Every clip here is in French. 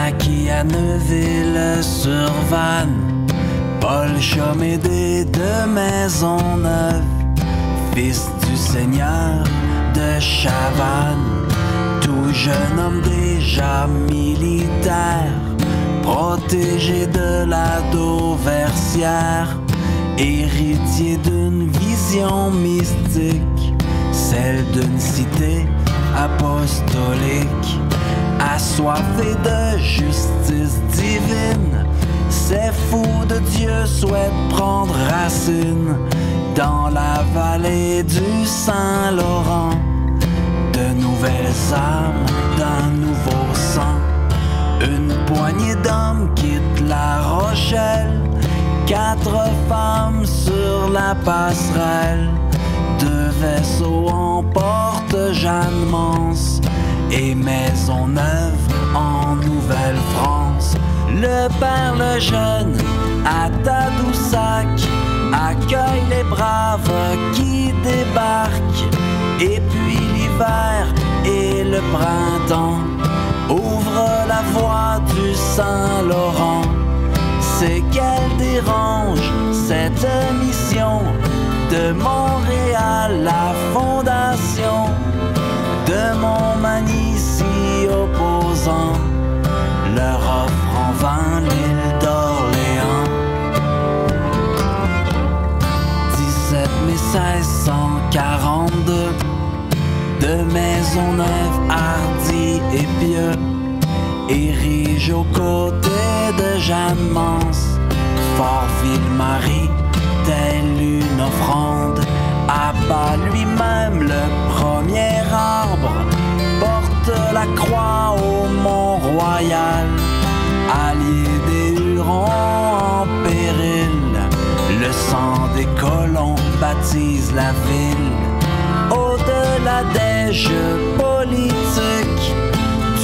naquit à Neuville-sur-Vanne, Paul Chomédé de Maisonneuve, fils du seigneur de Chavannes, tout jeune homme déjà militaire, protégé de la Dauversière, héritier d'une vision mystique, celle d'une cité apostolique, assoiffé de justice divine. Ces fous de Dieu souhaitent prendre racine dans la vallée du Saint-Laurent, de nouvelles âmes, d'un nouveau sang. Une poignée d'hommes quitte La Rochelle, 4 femmes sur la passerelle, 2 vaisseaux emportent Jeanne Mance et Maisonneuve en Nouvelle-France. Le père le jeune à Tadoussac accueille les braves qui débarquent, et puis l'hiver et le printemps ouvrent la voie du Saint-Laurent. C'est qu'elle dérange cette mission de Montréal, la fondation de Montmagny si opposant leur offre en vain l'île d'Orléans. 17 mai 1642, de Maisonneuve hardi et pieux, érige aux côtés de Jeanne Mance, Fort Ville-Marie, telle une offrande, abat lui-même le premier arbre, porte la croix au Mont-Royal, allié des Hurons en péril, le sang des colons baptise la ville. Au-delà des jeux politiques,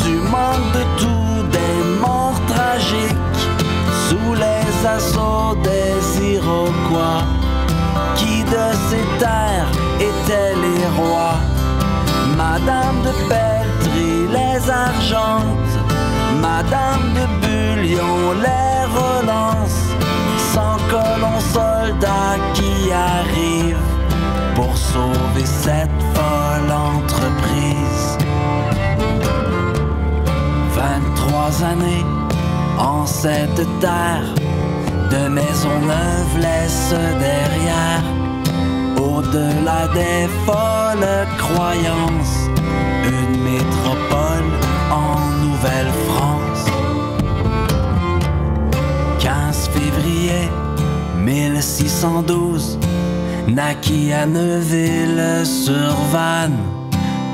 tu manques de tout, des morts tragiques, sous les assauts des Iroquois, qui de ces terres étaient les rois. Madame de Peltry les argente, Madame de Bullion les relance, sans colons soldats qui arrivent pour sauver cette folle entreprise. 23 années en cette terre, de Maisonneuve laisse derrière, au-delà des folles croyances, une métropole en Nouvelle-France. 15 février 1612, naquit à Neuville-sur-Vanne,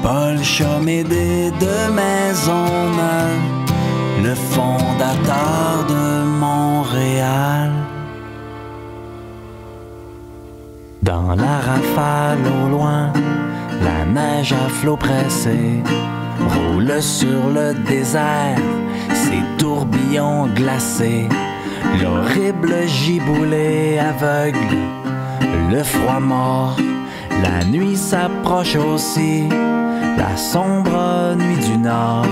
Paul Chomédé de Maisonneuve, le fondateur de Montréal. Dans la rafale au loin, la neige à flots pressés roule sur le désert, ses tourbillons glacés, l'horrible giboulée aveugle, le froid mort, la nuit s'approche aussi, la sombre nuit du nord.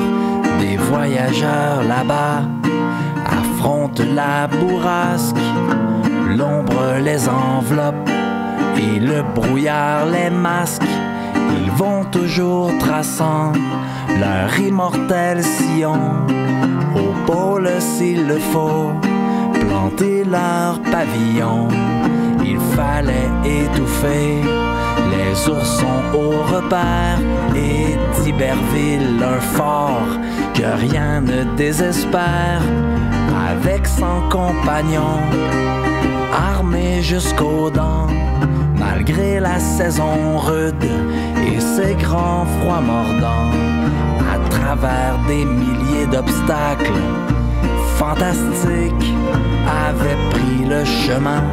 Des voyageurs là-bas affrontent la bourrasque, l'ombre les enveloppe et le brouillard les masque. Ils vont toujours traçant leur immortel sillon, au pôle s'il le faut, planter leur pavillon. Il fallait étouffer les oursons au repère et d'Iberville un fort que rien ne désespère. Avec 100 compagnons, armés jusqu'aux dents, malgré la saison rude et ses grands froids mordants, à travers des milliers d'obstacles fantastiques, avaient pris le chemin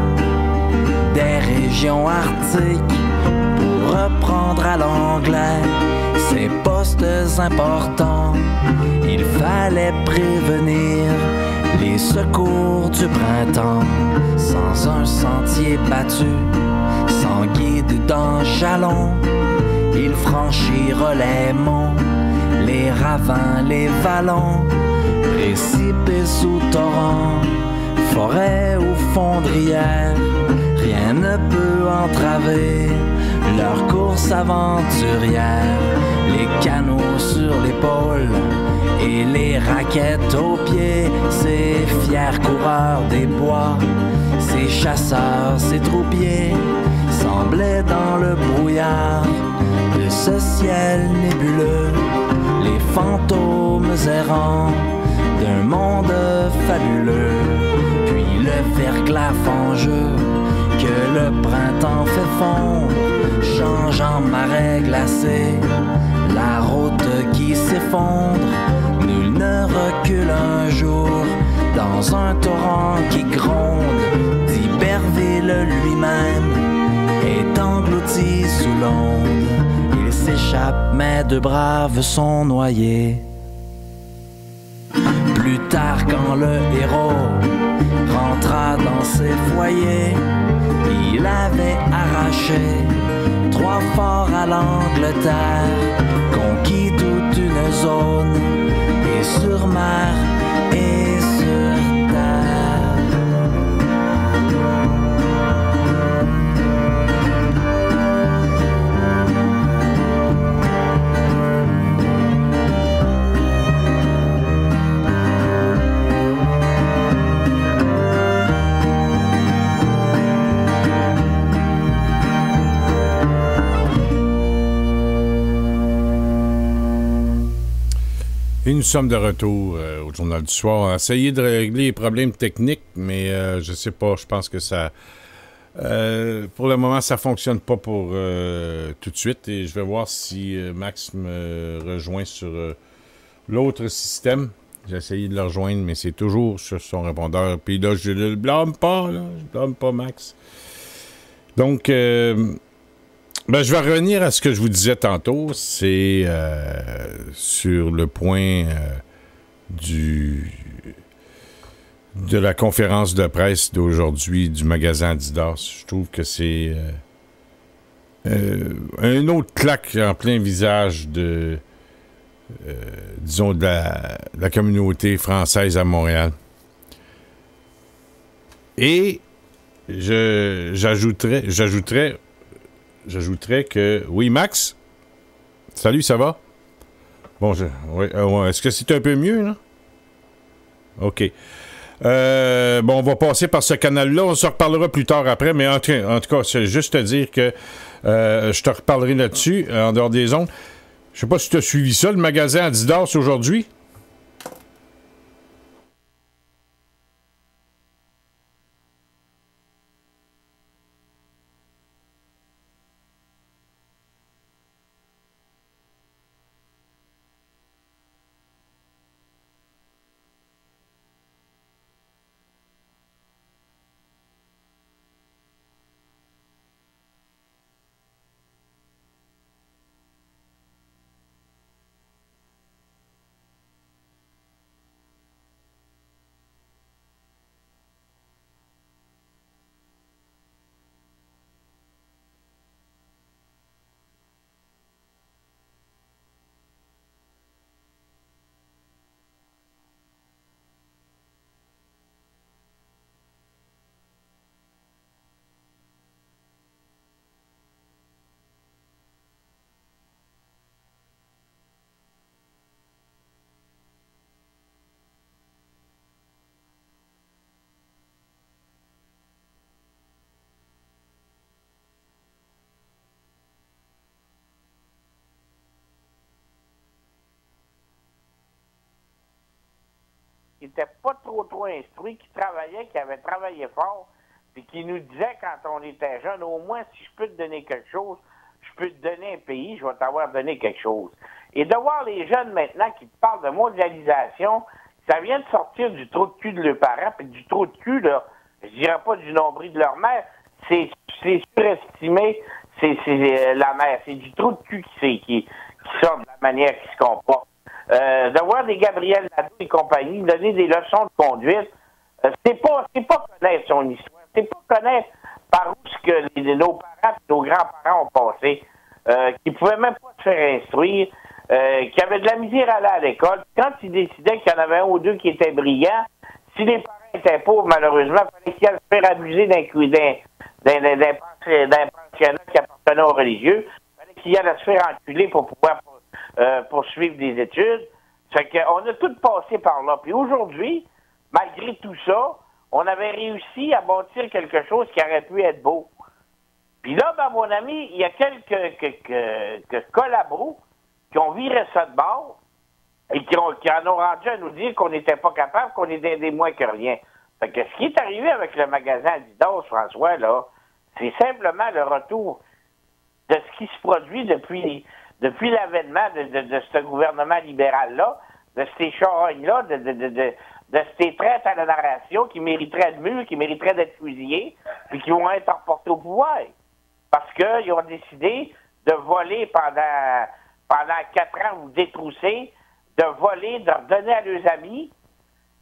des régions arctiques pour reprendre à l'anglais ces postes importants. Il fallait prévenir les secours du printemps, sans un sentier battu, sans guide dans jalons. Ils franchirent les monts, les ravins, les vallons, précipice sous torrent, forêt ou fondrière, rien ne peut entraver leur course aventurière. Les canots sur l'épaule et les raquettes aux pieds, ces fiers coureurs des bois, ces chasseurs, ces troupiers, semblaient dans le brouillard de ce ciel nébuleux, les fantômes errants d'un monde fabuleux. Puis le verglas fangeux que le printemps fait fondre change en marais glacés, la route qui s'effondre. Nul ne recule un jour dans un torrent qui gronde. d'Iberville lui-même est englouti sous l'onde. Il s'échappe mais deux braves sont noyés. Plus tard quand le héros rentra dans ses foyers, il avait arraché 3 forts à l'Angleterre, conquis toute une zone, et sur mer et sur terre. Et nous sommes de retour au Journal du Soir. On a essayé de régler les problèmes techniques, mais je sais pas, je pense que ça... pour le moment, ça fonctionne pas pour tout de suite. Et je vais voir si Max me rejoint sur l'autre système. J'ai essayé de le rejoindre, mais c'est toujours sur son répondeur. Puis là, je le blâme pas, là. Je blâme pas Max. Donc... ben, je vais revenir à ce que je vous disais tantôt, c'est sur le point de la conférence de presse d'aujourd'hui du magasin Adidas. Je trouve que c'est un autre claque en plein visage de, disons, de la communauté française à Montréal. Et j'ajouterais que... Oui, Max? Salut, ça va? Bon, oui, est-ce que c'est un peu mieux, là? OK. Bon, on va passer par ce canal-là. On se reparlera plus tard après, mais en tout cas, c'est juste te dire que je te reparlerai là-dessus, en dehors des ondes. Je sais pas si tu as suivi ça, le magasin Adidas aujourd'hui. Qui n'était pas trop instruit, qui travaillait, qui avait travaillé fort, puis qui nous disait quand on était jeune, au moins, si je peux te donner quelque chose, je peux te donner un pays, je vais t'avoir donné quelque chose. Et de voir les jeunes maintenant qui te parlent de mondialisation, ça vient de sortir du trou de cul de leurs parents, puis du trou de cul, là, je dirais pas du nombril de leur mère, c'est surestimé, c'est la mère, c'est du trou de cul qui sort de la manière qu'ils se comportent. De voir des Gabriel Nadeau et compagnie donner des leçons de conduite, c'est pas connaître son histoire, c'est pas connaître par où ce que nos parents et nos grands-parents ont passé, qui pouvaient même pas se faire instruire. qui avaient de la misère à aller à l'école. Quand ils décidaient qu'il y en avait un ou deux qui étaient brillants, si les parents étaient pauvres, malheureusement, il fallait qu'ils aillent se faire abuser d'un pensionnat qui appartenait aux religieux. Il fallait qu'ils aillent se faire enculer pour pouvoir poursuivre des études. Fait qu'on a tout passé par là. Puis aujourd'hui, malgré tout ça, on avait réussi à bâtir quelque chose qui aurait pu être beau. Puis là, ben, mon ami, il y a quelques collabos qui ont viré ça de bord et qui en ont rendu à nous dire qu'on n'était pas capable, qu'on était des moins que rien. Fait que ce qui est arrivé avec le magasin Adidas, François, là, c'est simplement le retour de ce qui se produit depuis l'avènement de ce gouvernement libéral-là, de ces charognes-là, de ces traites à la narration qui mériteraient de mur, qui mériteraient d'être fusillés, puis qui vont être reportés au pouvoir. Parce qu'ils ont décidé de voler pendant 4 ans ou détrousser, de voler, de redonner à leurs amis.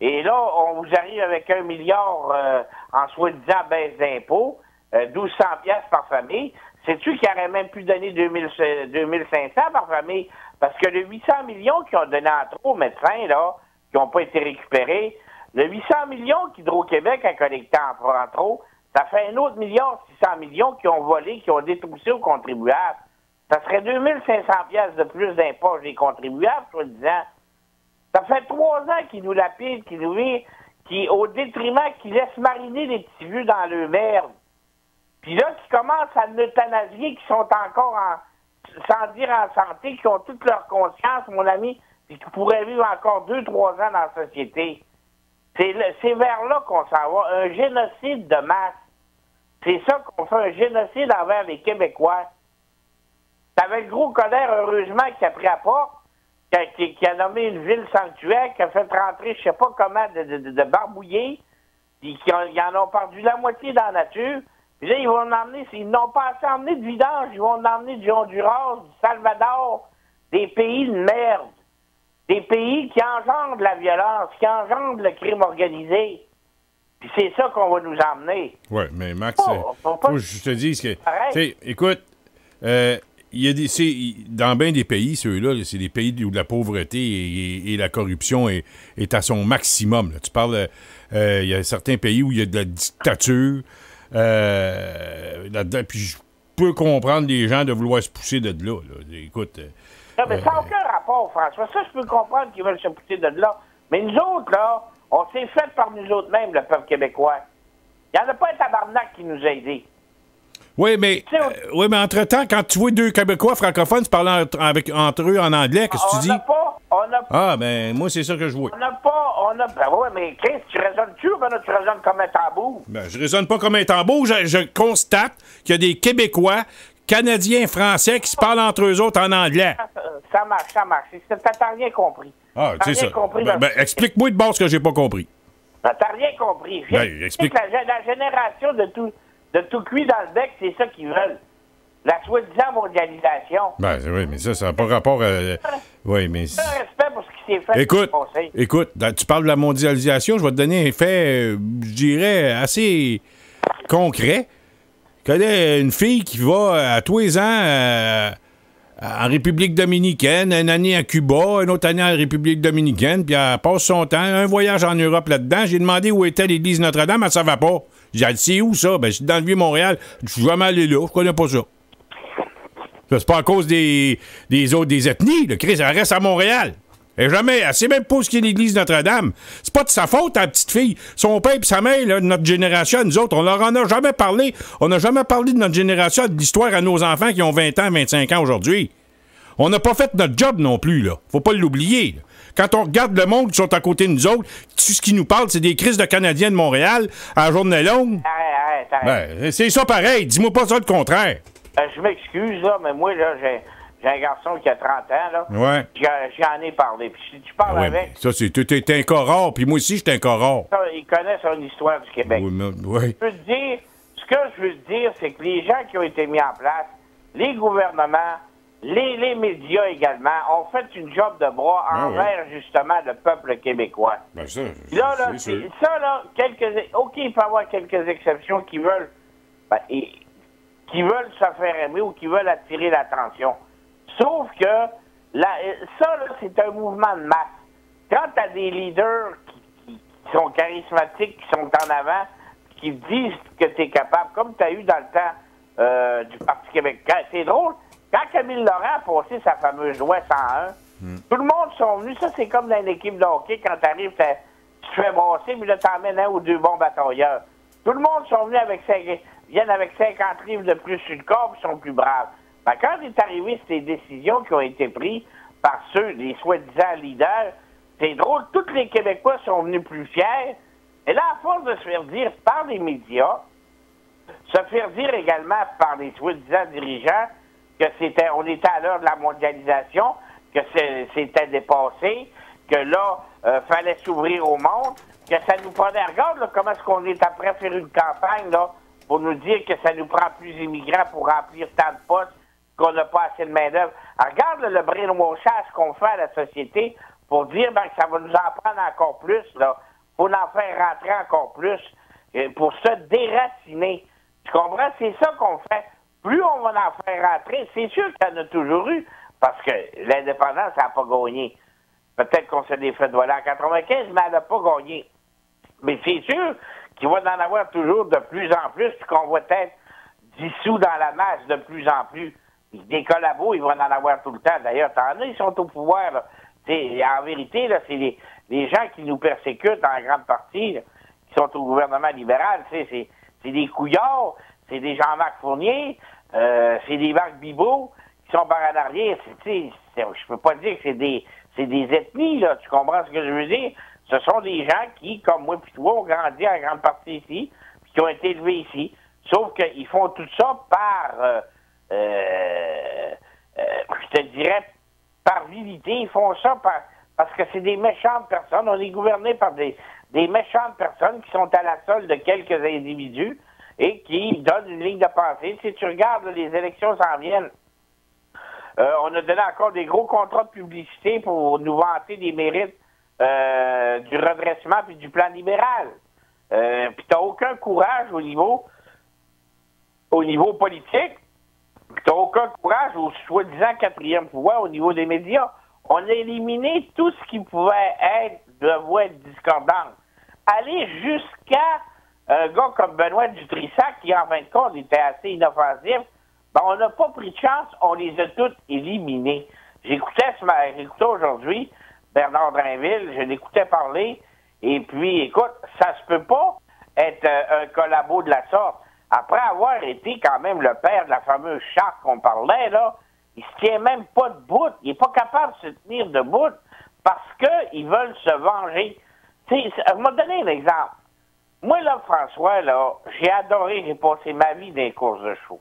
Et là, on vous arrive avec 1 milliard en soi-disant baisse d'impôts, 1200 piastres par famille. Sais-tu qu'ils auraient même pu donner 2500 par famille? Parce que le 800 millions qu'ils ont donné en trop aux médecins, là, qui n'ont pas été récupérés, le 800 millions qu'Hydro-Québec a collecté en trop, ça fait un autre 1,6 milliard qui ont volé, qui ont détroussé aux contribuables. Ça serait 2500 piastres de plus d'impôts des contribuables, soi-disant. Ça fait 3 ans qu'ils nous lapident, qu'ils nous virent, au détriment qu'ils laissent mariner les petits vieux dans leur merde. Puis là, qui commencent à l'euthanasier, qui sont encore sans dire en santé, qui ont toute leur conscience, mon ami, puis qui pourraient vivre encore 2-3 ans dans la société. C'est vers là qu'on s'en va. Un génocide de masse. C'est ça qu'on fait, un génocide envers les Québécois. T'avais le gros colère, heureusement, qui a pris à porte, qui a nommé une ville sanctuaire, qui a fait rentrer, je sais pas comment, de barbouillés, puis ils en ont perdu la moitié dans la nature. Puis là, ils n'ont pas assez emmené de vidange, ils vont en emmener du Honduras, du Salvador, des pays de merde. Des pays qui engendrent la violence, qui engendrent le crime organisé. Puis c'est ça qu'on va nous emmener. Oui, mais Max, faut que je te dise que... Écoute, il y a dans bien des pays, ceux-là, c'est des pays où la pauvreté et la corruption est à son maximum. Là. Tu parles... il y a certains pays où il y a de la dictature là-dedans. Puis je peux comprendre les gens de vouloir se pousser de là. Écoute... non, mais ça n'a aucun rapport, François. Ça, je peux comprendre qu'ils veulent se pousser de là. Mais nous autres, là, on s'est fait par nous autres mêmes, le peuple québécois. Il n'y en a pas un tabarnak qui nous a aidés. Oui, mais entre-temps, quand tu vois 2 Québécois francophones se parlant entre eux en anglais, qu'est-ce que tu dis? On n'a pas... Ah, ben, moi, c'est ça que je vois. Ben oui, mais Chris, tu raisonnes-tu ou ben là, tu raisonnes comme un tambour? Ben, je raisonne pas comme un tambour. Je constate qu'il y a des Québécois, Canadiens, Français qui se parlent entre eux autres en anglais. Ça marche. T'as rien compris. Ah, tu sais ça. Explique-moi de base ce que j'ai pas compris. T'as rien compris. Explique. La génération de tout cuit dans le bec, c'est ça qu'ils veulent. La soi-disant mondialisation. Ben oui, mais ça n'a pas rapport à... Oui, mais... Un respect pour ce qui s'est fait. Écoute, tu parles de la mondialisation, je vais te donner un fait, je dirais, assez concret. Je connais une fille qui va à tous les ans en République dominicaine, une année à Cuba, une autre année en République dominicaine, puis elle passe son temps, un voyage en Europe là-dedans. J'ai demandé où était l'église Notre-Dame, elle ne savait pas. J'ai dit, c'est où ça? Ben, je suis dans le Vieux-Montréal. Je suis jamais allé là, je connais pas ça. C'est pas à cause des ethnies. Le Christ, elle reste à Montréal. Elle sait même pas où est l'église Notre-Dame. C'est pas de sa faute, la petite fille. Son père et sa mère, là, de notre génération, nous autres, on leur en a jamais parlé. On n'a jamais parlé de notre génération, de l'histoire à nos enfants qui ont 20 ans, 25 ans aujourd'hui. On n'a pas fait notre job non plus, là. Faut pas l'oublier, là. Quand on regarde le monde qui sont à côté de nous autres, tout ce qui nous parle, c'est des crises de Canadiens de Montréal à la journée longue. Arrête. Ben, c'est ça pareil. Dis-moi pas ça le contraire. Je m'excuse, là, mais moi, là, j'ai un garçon qui a 30 ans, là. Ouais. J'en ai parlé. Puis si tu parles avec... Ça, t'es un cas rare, puis moi aussi, j'étais un cas rare. Il connaît son histoire du Québec. Oui. Ce que je veux te dire, c'est que les gens qui ont été mis en place, les gouvernements, les médias également, ont fait une job de bras envers, justement, le peuple québécois. Ben ça, c'est sûr. Ça, là, OK, il peut y avoir quelques exceptions qui veulent... qui veulent se faire aimer ou qui veulent attirer l'attention. Sauf que Ça, là, c'est un mouvement de masse. Quand tu as des leaders qui sont charismatiques, qui sont en avant, qui disent que tu es capable, comme tu as eu dans le temps du Parti québécois. C'est drôle, quand Camille Laurent a passé sa fameuse loi 101, tout le monde sont venus. Ça, c'est comme dans une équipe de hockey, quand tu arrives, tu te fais brasser, mais là, tu emmènes un ou deux bons batailleurs. Tout le monde sont venus viennent avec 50 livres de plus sur le corps, ils sont plus braves. Ben, quand est arrivé ces décisions qui ont été prises par ceux, les soi-disant leaders, c'est drôle, tous les Québécois sont venus plus fiers. Et là, à force de se faire dire par les médias, se faire dire également par les soi-disant dirigeants que on était à l'heure de la mondialisation, que c'était dépassé, que là, fallait s'ouvrir au monde, que ça nous prenait. Regarde là, comment est-ce qu'on est après faire une campagne là, pour nous dire que ça nous prend plus d'immigrants pour remplir tant de postes, qu'on n'a pas assez de main-d'œuvre. Regarde là, le brainwashage qu'on fait à la société pour dire que ça va nous en prendre encore plus, là, pour en faire rentrer encore plus, pour se déraciner. Tu comprends? C'est ça qu'on fait. Plus on va en faire rentrer, c'est sûr qu'il y en a toujours eu, parce que l'indépendance n'a pas gagné. Peut-être qu'on s'est fait voler en 95, mais elle n'a pas gagné. Mais c'est sûr qu'il va en avoir toujours de plus en plus, puis qu'on va être dissous dans la masse de plus en plus. Des collabos, ils vont en avoir tout le temps. D'ailleurs, t'en as, ils sont au pouvoir. Là. En vérité, là, c'est les gens qui nous persécutent en grande partie, là, qui sont au gouvernement libéral. C'est des couillards, c'est des Jean-Marc Fournier, c'est des Marc Bibot qui sont par en arrière. Je peux pas dire que c'est des ethnies, là. Tu comprends ce que je veux dire? Ce sont des gens qui, comme moi et toi, ont grandi en grande partie ici, puis qui ont été élevés ici. Sauf qu'ils font tout ça par, je te dirais, par vilité. Ils font ça parce que c'est des méchantes personnes. On est gouverné par des méchantes personnes qui sont à la solde de quelques individus et qui donnent une ligne de pensée. Si tu regardes, là, les élections s'en viennent. On a donné encore des gros contrats de publicité pour nous vanter des mérites du redressement puis du plan libéral. Puis t'as aucun courage au niveau politique, puis t'as aucun courage au soi-disant quatrième pouvoir au niveau des médias. On a éliminé tout ce qui pouvait être de voix discordantes. Aller jusqu'à un gars comme Benoît Dutrissac, qui en fin de compte était assez inoffensif, ben, on n'a pas pris de chance, on les a toutes éliminés. J'écoutais aujourd'hui Bernard Drainville, je l'écoutais parler, et puis, écoute, ça se peut pas être un collabo de la sorte. Après avoir été quand même le père de la fameuse charte qu'on parlait, là, il se tient même pas debout. Il est pas capable de se tenir debout parce qu'ils veulent se venger. Je vais donner un exemple. Moi, là, François, là, j'ai adoré, j'ai passé ma vie dans les courses de chevaux.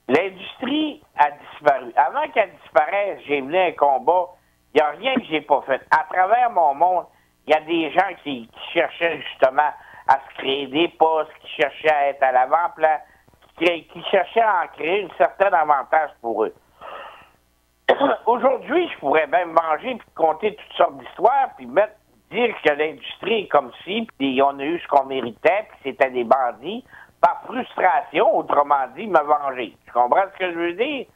L'industrie a disparu. Avant qu'elle disparaisse, j'ai mené un combat. Il n'y a rien que j'ai pas fait. À travers mon monde, il y a des gens qui cherchaient justement à se créer des postes, qui cherchaient à être à l'avant-plan, qui cherchaient à en créer un certain avantage pour eux. Aujourd'hui, je pourrais même manger puis compter toutes sortes d'histoires puis dire que l'industrie est comme si, puis on a eu ce qu'on méritait, puis c'était des bandits, par frustration, autrement dit, me venger. Tu comprends ce que je veux dire?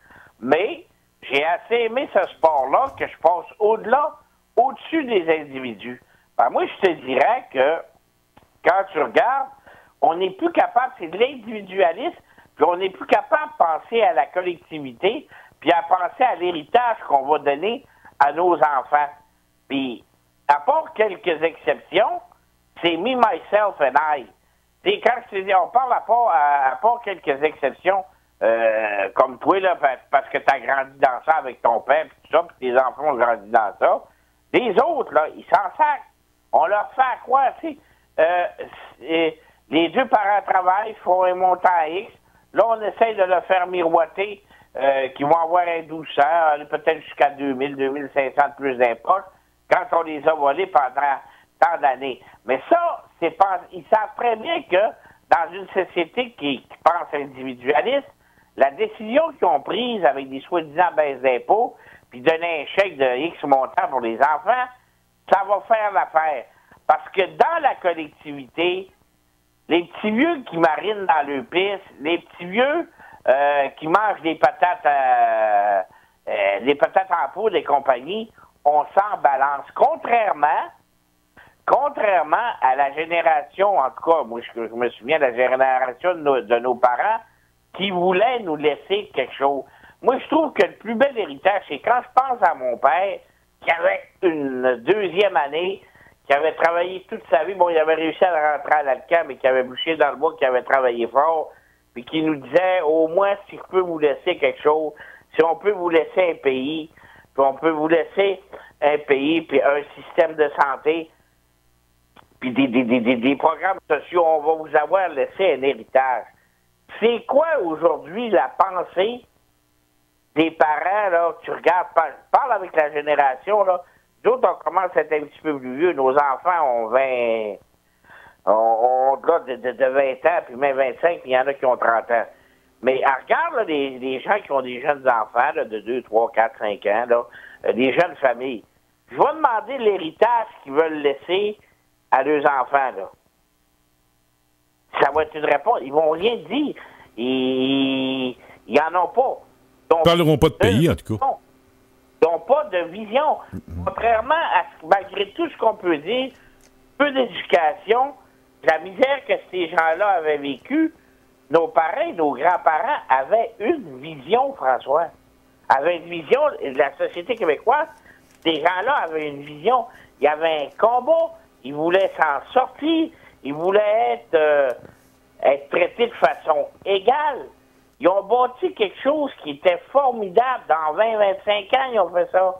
Mais j'ai assez aimé ce sport-là que je passe au-dessus des individus. Ben, moi, je te dirais que quand tu regardes, on n'est plus capable, c'est de l'individualisme, puis on n'est plus capable de penser à la collectivité, puis à penser à l'héritage qu'on va donner à nos enfants. Puis, à part quelques exceptions, c'est me, myself and I. T'sais, quand je te dis, on parle à part quelques exceptions, comme toi, là, parce que tu as grandi dans ça avec ton père, puis tout ça, puis tes enfants ont grandi dans ça. Les autres, là, ils s'en sacrent. On leur fait à quoi, tu sais? Les deux parents travaillent, font un montant X. Là, on essaye de le faire miroiter, qu'ils vont avoir un 1200, peut-être jusqu'à 2000, 2500 de plus d'impôts, quand on les a volés pendant tant d'années. Mais ça, ils savent très bien que dans une société qui pense individualiste, la décision qu'ils ont prise avec des soi-disant baisses d'impôts, puis donner un chèque de X montant pour les enfants, ça va faire l'affaire. Parce que dans la collectivité, les petits vieux qui marinent dans le pisse, les petits vieux qui mangent des patates les patates en poudre et compagnie, on s'en balance. Contrairement à la génération, en tout cas, moi je me souviens de la génération de nos parents qui voulaient nous laisser quelque chose. Moi, je trouve que le plus bel héritage, c'est quand je pense à mon père, qui avait une deuxième année, qui avait travaillé toute sa vie. Bon, il avait réussi à rentrer à l'Alcan, mais qui avait bouché dans le bois, qui avait travaillé fort, puis qui nous disait, au moins, si je peux vous laisser quelque chose, si on peut vous laisser un pays, puis on peut vous laisser un pays, puis un système de santé, puis des programmes sociaux, on va vous avoir laissé un héritage. C'est quoi aujourd'hui la pensée des parents, là, tu regardes, parle avec la génération, là, d'autres, on commence à être un petit peu plus vieux, nos enfants ont 20, on de 20 ans, puis même 25, puis il y en a qui ont 30 ans. Mais regarde, là, les gens qui ont des jeunes enfants, là, de 2, 3, 4, 5 ans, là, des jeunes familles. Je vais demander l'héritage qu'ils veulent laisser à leurs enfants, là. Ça va être une réponse. Ils vont rien dire. Ils en ont pas. Ils parleront pas de pays, en tout cas. Ils n'ont pas de vision. Contrairement à malgré tout ce qu'on peut dire, peu d'éducation, la misère que ces gens-là avaient vécue, nos parents, nos grands-parents avaient une vision, François. Avaient une vision, la société québécoise, ces gens-là avaient une vision. Il y avait un combat, ils voulaient s'en sortir, ils voulaient être traités de façon égale. Ils ont bâti quelque chose qui était formidable. Dans 20-25 ans, ils ont fait ça.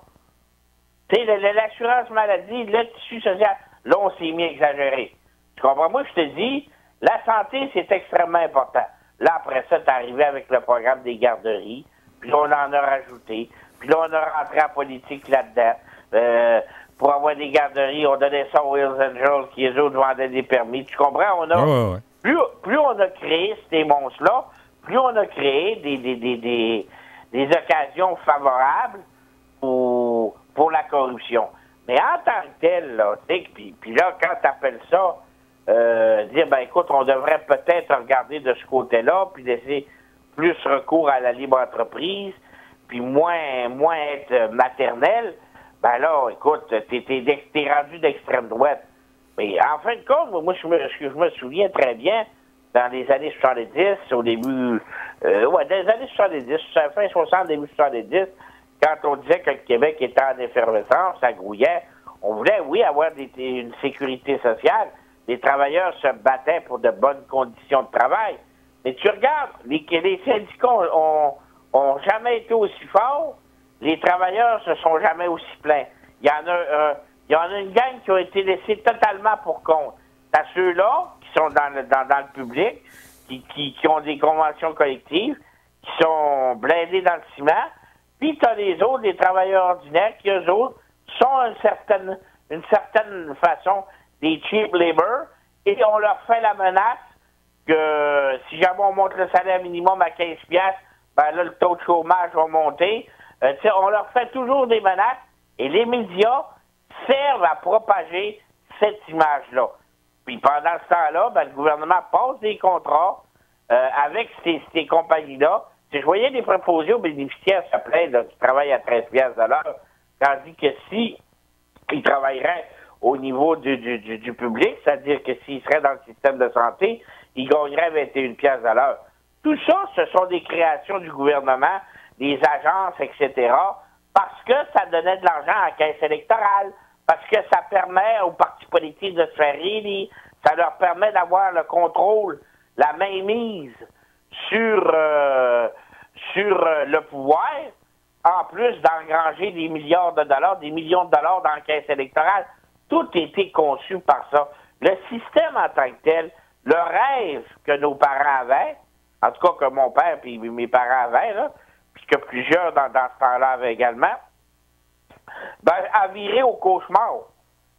Tu sais, l'assurance maladie, le tissu social, là, on s'est mis à exagérer. Tu comprends? Moi, je te dis, la santé, c'est extrêmement important. Là, après ça, t'es arrivé avec le programme des garderies, puis là, on en a rajouté, puis là, on a rentré en politique là-dedans. Pour avoir des garderies, on donnait ça aux Hells Angels, qui eux autres vendaient des permis. Tu comprends? On a, plus on a créé ces monstres-là, plus on a créé des occasions favorables pour la corruption. Mais en tant que tel, là, puis là, quand tu appelles ça, dire, ben écoute, on devrait peut-être regarder de ce côté-là, puis laisser plus recours à la libre entreprise, puis moins être maternel, ben là, écoute, t'es rendu d'extrême droite. Mais en fin de compte, moi, je me souviens très bien, dans les années 70, au début, dans les années 70, fin 60, début 70, quand on disait que le Québec était en effervescence, ça grouillait, on voulait, oui, avoir une sécurité sociale. Les travailleurs se battaient pour de bonnes conditions de travail. Mais tu regardes, les syndicats ont jamais été aussi forts, les travailleurs se sont jamais aussi plaints. Il y en a une gang qui a été laissée totalement pour compte. T'as ceux-là qui sont dans le public, qui ont des conventions collectives, qui sont blindés dans le ciment, puis t'as les autres, les travailleurs ordinaires, qui eux autres sont une certaine façon des cheap labor, et on leur fait la menace que si jamais on monte le salaire minimum à 15$, ben là, le taux de chômage va monter. On leur fait toujours des menaces, et les médias servent à propager cette image-là. Puis pendant ce temps-là, ben, le gouvernement passe des contrats avec ces compagnies-là. Si je voyais des préposés aux bénéficiaires se plaindre qui travaillent à 13$ de l'heure, tandis que si ils travailleraient au niveau du public, c'est-à-dire que s'ils seraient dans le système de santé, ils gagneraient 21$ de l'heure. Tout ça, ce sont des créations du gouvernement, des agences, etc., parce que ça donnait de l'argent à la caisse électorale, parce que ça permet aux partis politiques de se faire élire, ça leur permet d'avoir le contrôle, la mainmise sur le pouvoir, en plus d'engranger des milliards de dollars, des millions de dollars dans la caisse électorale. Tout a été conçu par ça. Le système en tant que tel, le rêve que nos parents avaient, en tout cas que mon père et mes parents avaient, là, puis que plusieurs dans ce temps-là avaient également, ben, a viré au cauchemar.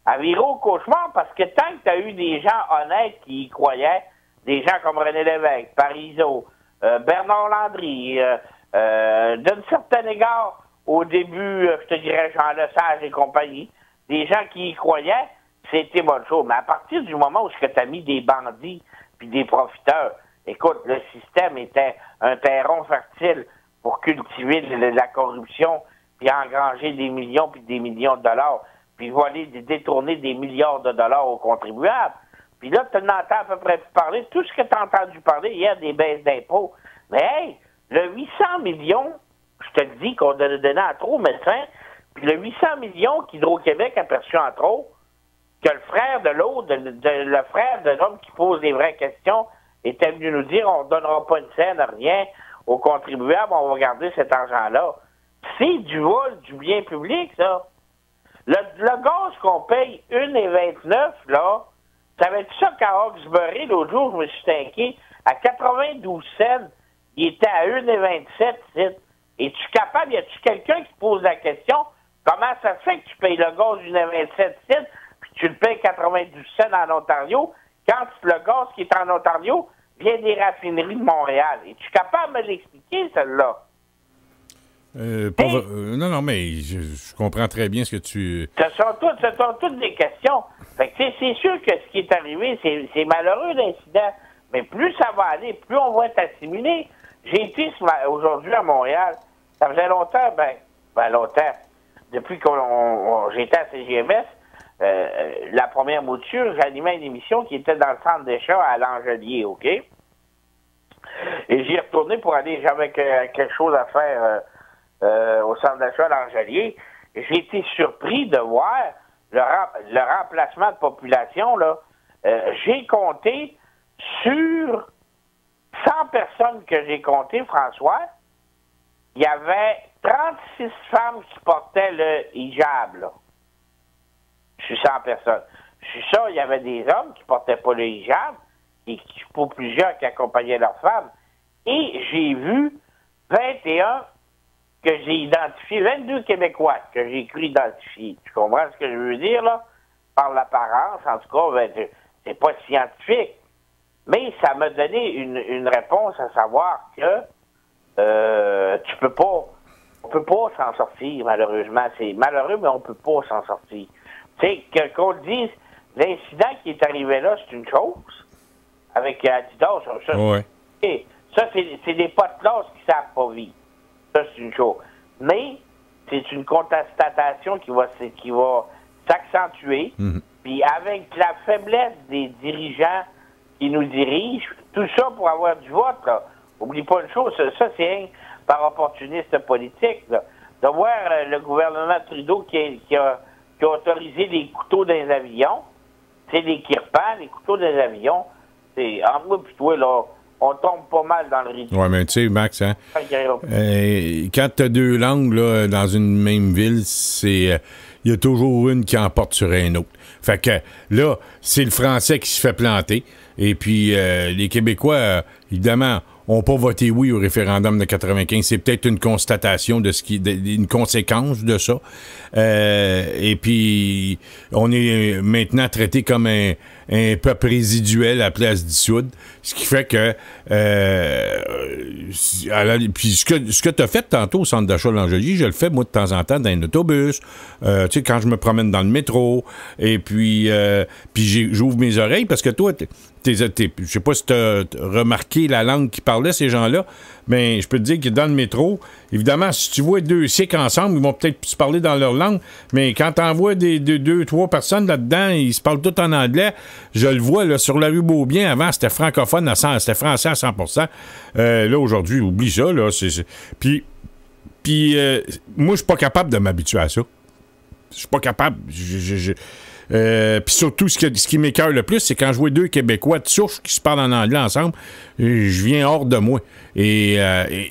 A viré au cauchemar parce que tant que tu as eu des gens honnêtes qui y croyaient, des gens comme René Lévesque, Parizeau, Bernard Landry, d'un certain égard, au début, je te dirais Jean Lesage et compagnie, des gens qui y croyaient, c'était bonne chose. Mais à partir du moment où tu as mis des bandits puis des profiteurs, écoute, le système était un terreau fertile pour cultiver la corruption, puis engranger des millions puis des millions de dollars, puis voler, détourner des milliards de dollars aux contribuables. Puis là, tu n'entends à peu près plus parler. Tout ce que tu as entendu parler hier, des baisses d'impôts. Mais hey, le 800 millions, je te le dis qu'on donnait en trop aux médecins, puis le 800 millions qu'Hydro-Québec a perçu en trop, que le frère de l'autre, le frère de l'homme qui pose des vraies questions, était venu nous dire on ne donnera pas une scène, rien aux contribuables, on va garder cet argent-là. C'est du vol du bien public, ça. Le gaz qu'on paye 1,29, là, savais-tu ça qu'à Hawkesbury, l'autre jour, je me suis inquiet, à 92 cents, il était à 1,27. Es-tu capable, y a-tu quelqu'un qui pose la question, comment ça fait que tu payes le gaz 1,27 puis tu le payes 92 cents en Ontario, quand le gaz qui est en Ontario vient des raffineries de Montréal? Es-tu capable de me l'expliquer, celle-là? Non, mais je comprends très bien ce que tu... Ce sont toutes des questions. Fait que c'est sûr que ce qui est arrivé, c'est malheureux l'incident, mais plus ça va aller, plus on va être assimilé. J'ai été aujourd'hui à Montréal. Ça faisait longtemps, longtemps. Depuis que j'étais à CGMS, la première mouture, j'animais une émission qui était dans le centre des chats à l'Angelier, OK? Et j'y retourné pour aller, j'avais quelque chose à faire au centre d'achat à l'Angelier. J'ai été surpris de voir le remplacement de population, là. J'ai compté sur 100 personnes que j'ai comptées, François, il y avait 36 femmes qui portaient le hijab, là. Je suis 100 personnes. Je suis sûr, il y avait des hommes qui portaient pas le hijab, et pour plusieurs qui accompagnaient leurs femmes. Et j'ai vu 21 que j'ai identifiés, 22 Québécois que j'ai cru identifier. Tu comprends ce que je veux dire, là? Par l'apparence, en tout cas, c'est pas scientifique. Mais ça m'a donné une réponse à savoir que on peut pas s'en sortir, malheureusement. C'est malheureux, mais on peut pas s'en sortir. Tu sais, qu'on dise, l'incident qui est arrivé là, c'est une chose, avec Adidas, ça, ouais. Ça c'est des potes classe qui savent pas vivre. Ça, c'est une chose. Mais c'est une constatation qui va s'accentuer. Mm-hmm. Puis avec la faiblesse des dirigeants qui nous dirigent, tout ça pour avoir du vote, là. Oublie pas une chose, ça c'est par opportuniste politique, là. De voir le gouvernement Trudeau qui a autorisé les couteaux dans les avions, c'est les kirpans, les couteaux dans les avions, c'est en moi pis toi, là, on tombe pas mal dans le ridicule. Oui, mais tu sais, Max, hein, quand tu as deux langues là, dans une même ville, c'est il y a toujours une qui emporte sur un autre. Fait que là, c'est le français qui se fait planter. Et puis, les Québécois, évidemment, n'ont pas voté oui au référendum de 95. C'est peut-être une constatation de une conséquence de ça. Et puis, on est maintenant traité comme un peuple résiduel appelé à se dissoudre. Ce qui fait que... puis ce que tu as fait tantôt au centre d'achat de l'Angelier, je le fais, moi, de temps en temps, dans un autobus. Tu sais, quand je me promène dans le métro. Et puis j'ouvre mes oreilles parce que toi... Je sais pas si tu as remarqué la langue qu'ils parlaient, ces gens-là, mais je peux te dire que dans le métro, évidemment, si tu vois deux Sikhs ensemble, ils vont peut-être se parler dans leur langue, mais quand tu envoies deux, trois personnes là-dedans, ils se parlent tous en anglais. Je le vois là, sur la rue Beaubien, avant, c'était francophone, c'était français à 100%. Là, aujourd'hui, oublie ça. Là, Puis moi, je suis pas capable de m'habituer à ça. Je suis pas capable. Puis surtout, ce qui m'écoeure le plus, c'est quand je vois deux Québécois de souche qui se parlent en anglais ensemble, je viens hors de moi. Et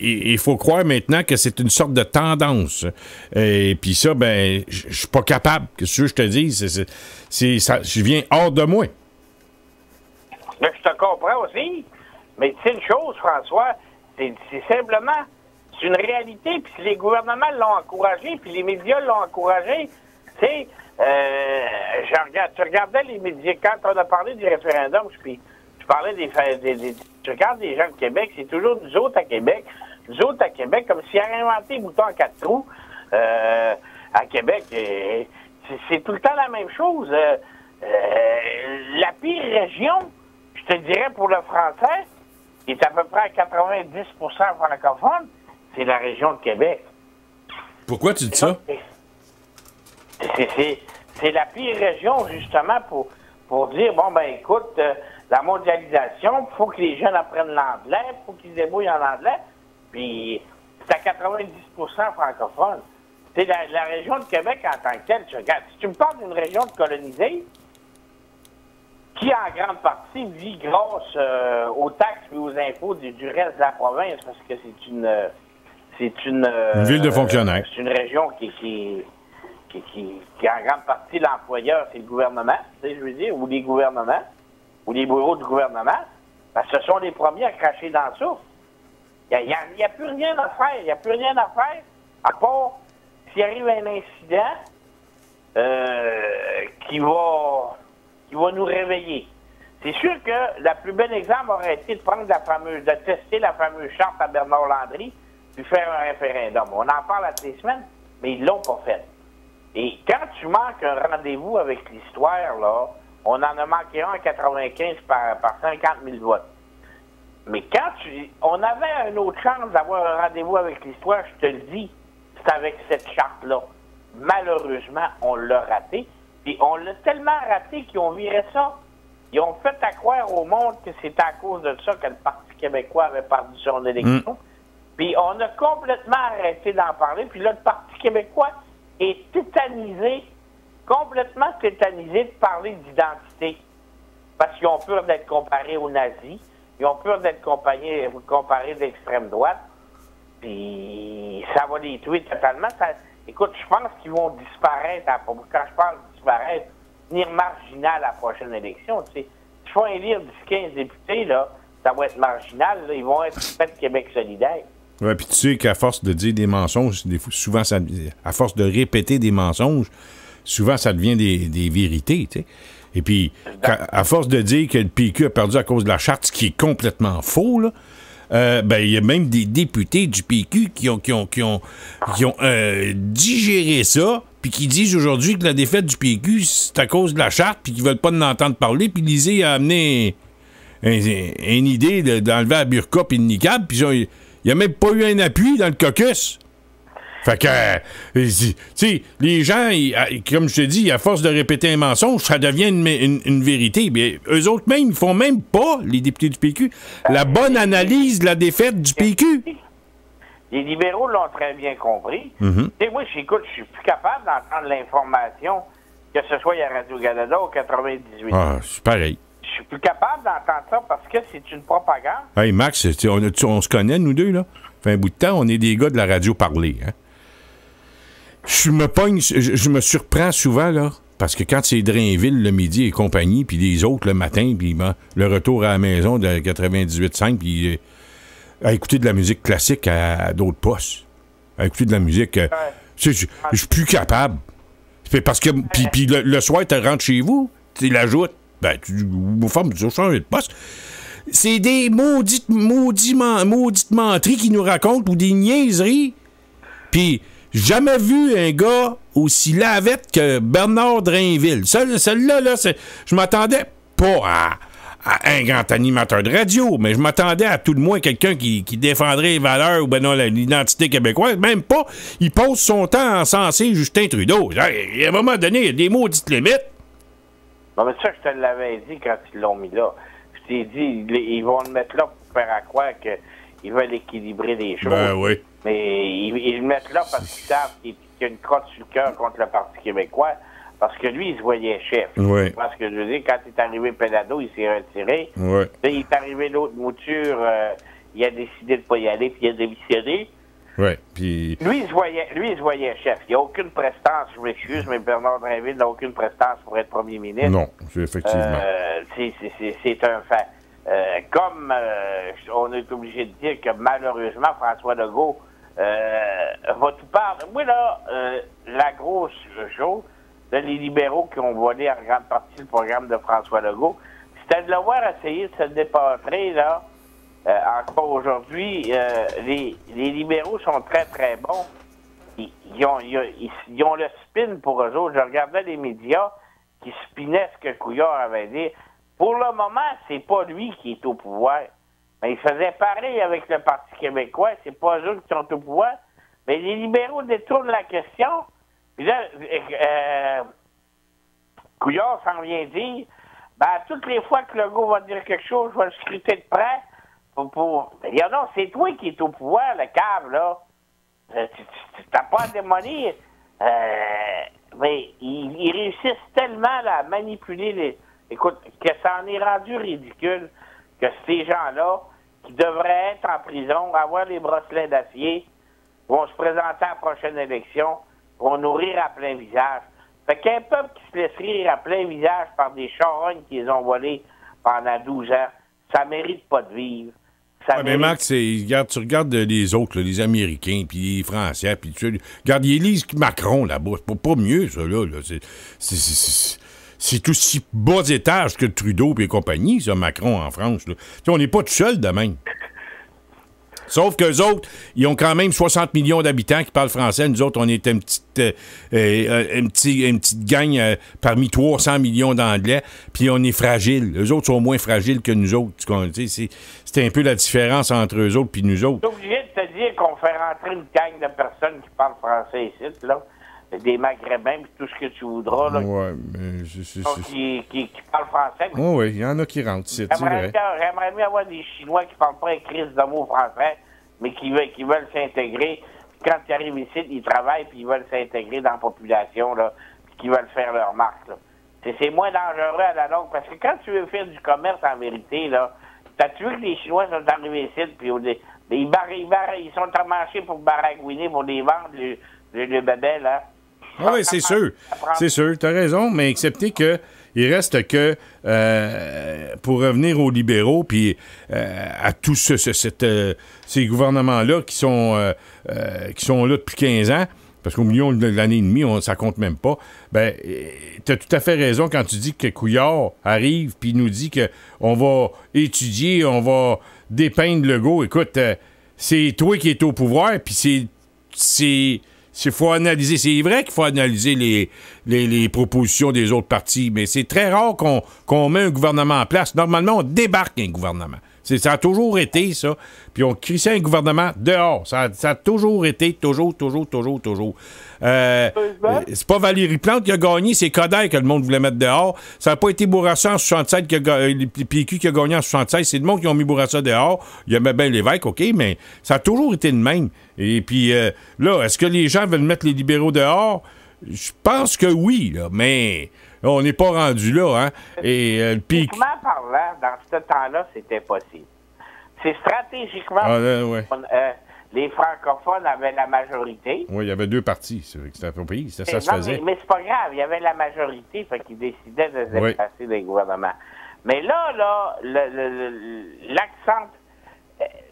il faut croire maintenant que c'est une sorte de tendance. Et puis ça, ben, je suis pas capable. Qu'est-ce que je te dis? Je viens hors de moi. Mais je te comprends aussi. Mais c'est une chose, François, c'est simplement, c'est une réalité, puis si les gouvernements l'ont encouragé, puis les médias l'ont encouragé, tu sais, tu regardais les médias, quand on a parlé du référendum, puis je parlais tu regardes les gens de Québec, c'est toujours nous autres à Québec, comme s'ils avaient inventé les boutons en 4 trous, à Québec, c'est tout le temps la même chose. La pire région, je te dirais pour le français, qui est à peu près à 90% francophone, c'est la région de Québec. Pourquoi tu dis ça? C'est la pire région, justement, pour dire, bon, ben écoute, la mondialisation, il faut que les jeunes apprennent l'anglais, il faut qu'ils se débrouillent en anglais, puis c'est à 90% francophone. C'est la région de Québec en tant que telle. Si tu me parles d'une région de colonisée, qui en grande partie vit grâce aux taxes et aux impôts du reste de la province, parce que c'est une ville de fonctionnaires. C'est une région qui en grande partie l'employeur, c'est le gouvernement, tu sais, je veux dire, ou les gouvernements, ou les bureaux du gouvernement, parce que ce sont les premiers à cracher dans le souffle. Il n'y a plus rien à faire. Il n'y a plus rien à faire, à part s'il arrive un incident qui va nous réveiller. C'est sûr que le plus bel exemple aurait été de tester la fameuse charte à Bernard Landry, puis faire un référendum. On en parle à ces semaines, mais ils l'ont pas fait. Et quand tu manques un rendez-vous avec l'histoire, là, on en a manqué un en 95 par 50 000 votes. Mais on avait une autre chance d'avoir un rendez-vous avec l'histoire, je te le dis, c'est avec cette charte-là. Malheureusement, on l'a raté. Puis on l'a tellement raté qu'ils ont viré ça. Ils ont fait à croire au monde que c'était à cause de ça que le Parti québécois avait perdu son élection. Puis on a complètement arrêté d'en parler. Puis là, le Parti québécois est complètement tétanisé de parler d'identité. Parce qu'ils ont peur d'être comparés aux nazis. Ils ont peur d'être comparés d'extrême droite. Puis ça va les tuer totalement. Écoute, je pense qu'ils vont disparaître. Quand je parle de disparaître, venir marginal à la prochaine élection. Tu sais, s'ils font élire 10-15 députés, là, ça va être marginal. Là, ils vont être fait Québec solidaire. Oui, puis tu sais qu'à force de dire des mensonges, souvent, à force de répéter des mensonges, souvent, ça devient des vérités, tu sais. Et puis, à force de dire que le PQ a perdu à cause de la charte, ce qui est complètement faux, là, il y a même des députés du PQ qui ont digéré ça, puis qui disent aujourd'hui que la défaite du PQ, c'est à cause de la charte, puis qu'ils veulent pas en entendre parler, puis Lisée a amené une idée d'enlever la burqa puis le niqab, puis il n'y a même pas eu un appui dans le caucus. Fait que, tu sais, les gens, comme je te dis, à force de répéter un mensonge, ça devient une vérité. Mais eux autres même, ils font même pas, les députés du PQ, la bonne analyse de la défaite du PQ. Les libéraux l'ont très bien compris. Tu sais, moi, je suis plus capable d'entendre l'information, que ce soit à Radio-Canada ou 98. Ah, c'est pareil. Je suis plus capable d'entendre ça parce que c'est une propagande. Hey, Max, on se connaît, nous deux, là. Ça fait un bout de temps, on est des gars de la radio parlée, hein. Je me surprends souvent, là, parce que quand c'est Drainville le midi et compagnie, puis les autres le matin, puis le retour à la maison de 98.5, puis à écouter de la musique classique à d'autres postes, à écouter de la musique, je suis plus capable. Parce que, puis le soir, tu rentres chez vous, tu l'ajoutes, tu changes de poste. C'est des maudites menteries qui nous racontent, ou des niaiseries, puis jamais vu un gars aussi lavette que Bernard Drainville. Celle-là, je m'attendais pas à un grand animateur de radio, mais je m'attendais à tout de moins quelqu'un qui défendrait les valeurs ou l'identité québécoise. Même pas, il passe son temps à encenser Justin Trudeau. À un moment donné, il y a des maudites limites. Non, mais ça, je te l'avais dit quand ils l'ont mis là. Je t'ai dit, ils vont le mettre là pour faire à croire qu'ils veulent équilibrer les choses. Ben oui. Mais ils le mettent là parce qu'ils savent qu'il y a une crotte sur le cœur contre le Parti québécois. Parce que lui, il se voyait chef. Oui. Parce que je veux dire, quand il est arrivé Pelado, il s'est retiré. Oui. Il est arrivé l'autre mouture, il a décidé de ne pas y aller, puis il a démissionné. Oui. Puis Lui, il se voyait chef. Il n'y a aucune prestance, je m'excuse, mais Bernard Drainville n'a aucune prestance pour être premier ministre. non, effectivement. C'est un fait. Comme on est obligé de dire que malheureusement, François Legault va tout parler. Moi, là, la grosse chose, là, les libéraux qui ont volé en grande partie le programme de François Legault, c'était de le voir essayer de se dépasser, là. Encore aujourd'hui, les libéraux sont très, très bons. Ils ont le spin pour eux autres. Je regardais les médias qui spinaient ce que Couillard avait dit. Pour le moment, c'est pas lui qui est au pouvoir. Mais ils faisaient pareil avec le Parti québécois. C'est pas eux qui sont au pouvoir. Mais les libéraux détournent la question. Puis là, Couillard s'en vient dire, toutes les fois que Legault va dire quelque chose, je vais le scruter de près. Il y en a, c'est toi qui es au pouvoir, le cave, là. Tu n'as pas à démolir. Mais ils réussissent tellement là, à manipuler Écoute, que ça en est rendu ridicule que ces gens-là, qui devraient être en prison, avoir les bracelets d'acier, vont se présenter à la prochaine élection, vont nous rire à plein visage. Fait qu'un peuple qui se laisse rire à plein visage par des charognes qui les ont volés pendant 12 ans, ça mérite pas de vivre. Mais Max, tu regardes les autres, là, les Américains, puis les Français, puis tu regarde, ils élisent Macron là-bas. C'est pas mieux, ça, là. C'est aussi bas étage que Trudeau et compagnie, ça, Macron en France. Là. On n'est pas tout seul de même. Sauf qu'eux autres, ils ont quand même 60 millions d'habitants qui parlent français. Nous autres, on est une petite gang parmi 300 millions d'Anglais, puis on est fragile. Eux autres sont moins fragiles que nous autres. C'est un peu la différence entre eux autres et nous autres. Je suis obligé de te dire qu'on fait rentrer une gang de personnes qui parlent français ici, là. Des Maghrébins, puis tout ce que tu voudras, là. Ouais, mais qui parlent français. Oui, il y en a qui rentrent, c'est vrai. J'aimerais mieux avoir des Chinois qui parlent pas un crise de mots français, mais qui veulent s'intégrer. Puis quand ils arrivent ici, ils travaillent, puis ils veulent s'intégrer dans la population, là, puis qu'ils veulent faire leur marque, là. C'est moins dangereux à la longue, parce que quand tu veux faire du commerce, en vérité, là, t'as-tu vu que les Chinois sont arrivés ici, puis ils sont marchés pour baragouiner, pour les vendre, le bébé, là. Ah oui, c'est sûr. C'est sûr, t'as raison, mais excepté que il reste que, pour revenir aux libéraux, puis à tous ces gouvernements-là qui sont là depuis 15 ans, parce qu'au milieu de l'année et demie, ça compte même pas, ben, t'as tout à fait raison quand tu dis que Couillard arrive puis nous dit qu'on va étudier, on va dépeindre Legault. Écoute, c'est toi qui es au pouvoir, puis faut analyser. C'est vrai qu'il faut analyser les propositions des autres partis, mais c'est très rare qu'on met un gouvernement en place. Normalement, on débarque un gouvernement. Ça a toujours été, ça. Puis on crissait un gouvernement dehors. Ça a toujours été, toujours. C'est pas Valérie Plante qui a gagné, c'est Coderre que le monde voulait mettre dehors. Ça n'a pas été Bourassa en 67, le PQ qui a gagné en 76. C'est le monde qui ont mis Bourassa dehors. Il y avait bien l'évêque, OK, mais ça a toujours été le même. Et puis là, est-ce que les gens veulent mettre les libéraux dehors? Je pense que oui, là, mais on n'est pas rendu là, hein. Et stratégiquement parlant, dans ce temps-là, c'était possible. C'est stratégiquement ouais. Les francophones avaient la majorité. Oui, il y avait deux partis, c'est vrai que c'était un pays, ça se faisait. Mais c'est pas grave, il y avait la majorité, fait qu'ils décidaient de se déplacer des gouvernements. Mais là, l'accent,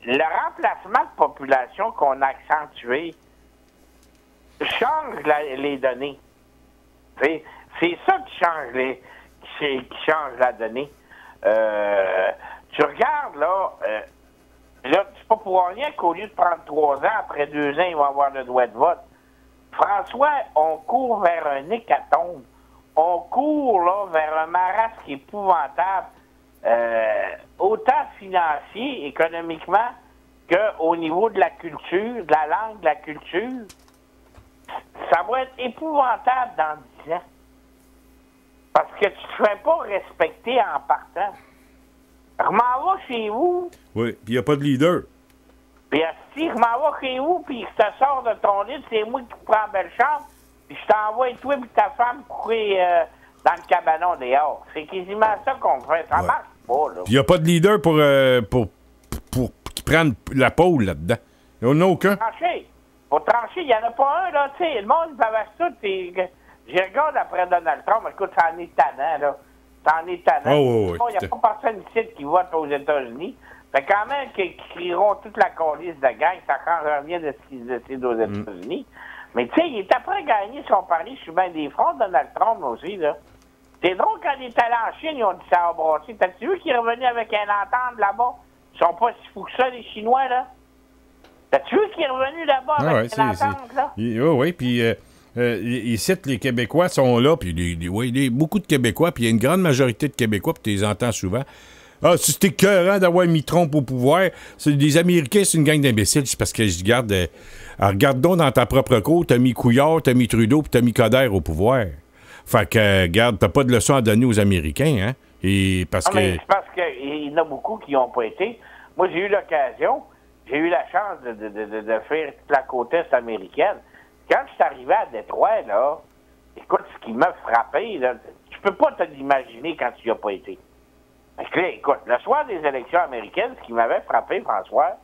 le remplacement de population qu'on a accentué change les données. C'est ça qui change la donnée. Tu regardes, là, c'est pas pour rien qu'au lieu de prendre 3 ans, après 2 ans, ils vont avoir le droit de vote. François, on court vers un hécatombe. On court, là, vers un marasme épouvantable, autant financier, économiquement, qu'au niveau de la culture, de la langue, de la culture. Ça va être épouvantable dans 10 ans. Parce que tu ne te fais pas respecter en partant. Je m'en vais chez vous. Oui, puis il n'y a pas de leader. Puis si je m'en vais chez vous, puis je te sors de ton lit, c'est moi qui prends belle chambre, puis je t'envoie toi et ta femme courir dans le cabanon dehors. C'est quasiment ça qu'on fait. Ça marche pas, là. Puis il n'y a pas de leader pour qui prenne la pôle là-dedans. Il n'y en a aucun. Pour trancher, il n'y en a pas un, là. Tu sais, le monde bavasse tout. Je regarde après Donald Trump. Écoute, ça en est tannant, là. Ça en est tannant. Il n'y a pas personne ici qui vote aux États-Unis. Fait quand même qu'ils crieront toute la coalition de gang, ça change rien de ce qu'ils décident aux États-Unis. Mais tu sais, il est après gagner son pari sur bien des fronts, Donald Trump aussi, là. C'est drôle, quand il est allé en Chine, ils ont dit ça a brassé. T'as-tu vu qu'il est revenu avec un entente là-bas? Ils sont pas si fous que ça, les Chinois, là. T'as-tu vu qu'il est revenu là-bas avec une entente, là? Oui, puis ici, les Québécois sont là, puis beaucoup de Québécois, puis il y a une grande majorité de Québécois, puis tu les entends souvent. Ah, si c'était écœurant d'avoir mis Trump au pouvoir, les Américains, c'est une gang d'imbéciles. C'est parce que je garde. Regarde donc dans ta propre cour, t'as mis Couillard, t'as mis Trudeau, puis t'as mis Coder au pouvoir. Fait que, regarde, t'as pas de leçon à donner aux Américains, hein? Et parce que. Mais c'est parce qu'il y en a beaucoup qui n'ont pas été. Moi, j'ai eu l'occasion, j'ai eu la chance de faire toute la côte est américaine. Quand je suis arrivé à Détroit, là, écoute, ce qui m'a frappé, là, tu peux pas te l'imaginer quand tu n'y as pas été. Parce que là, écoute, le soir des élections américaines, ce qui m'avait frappé, François,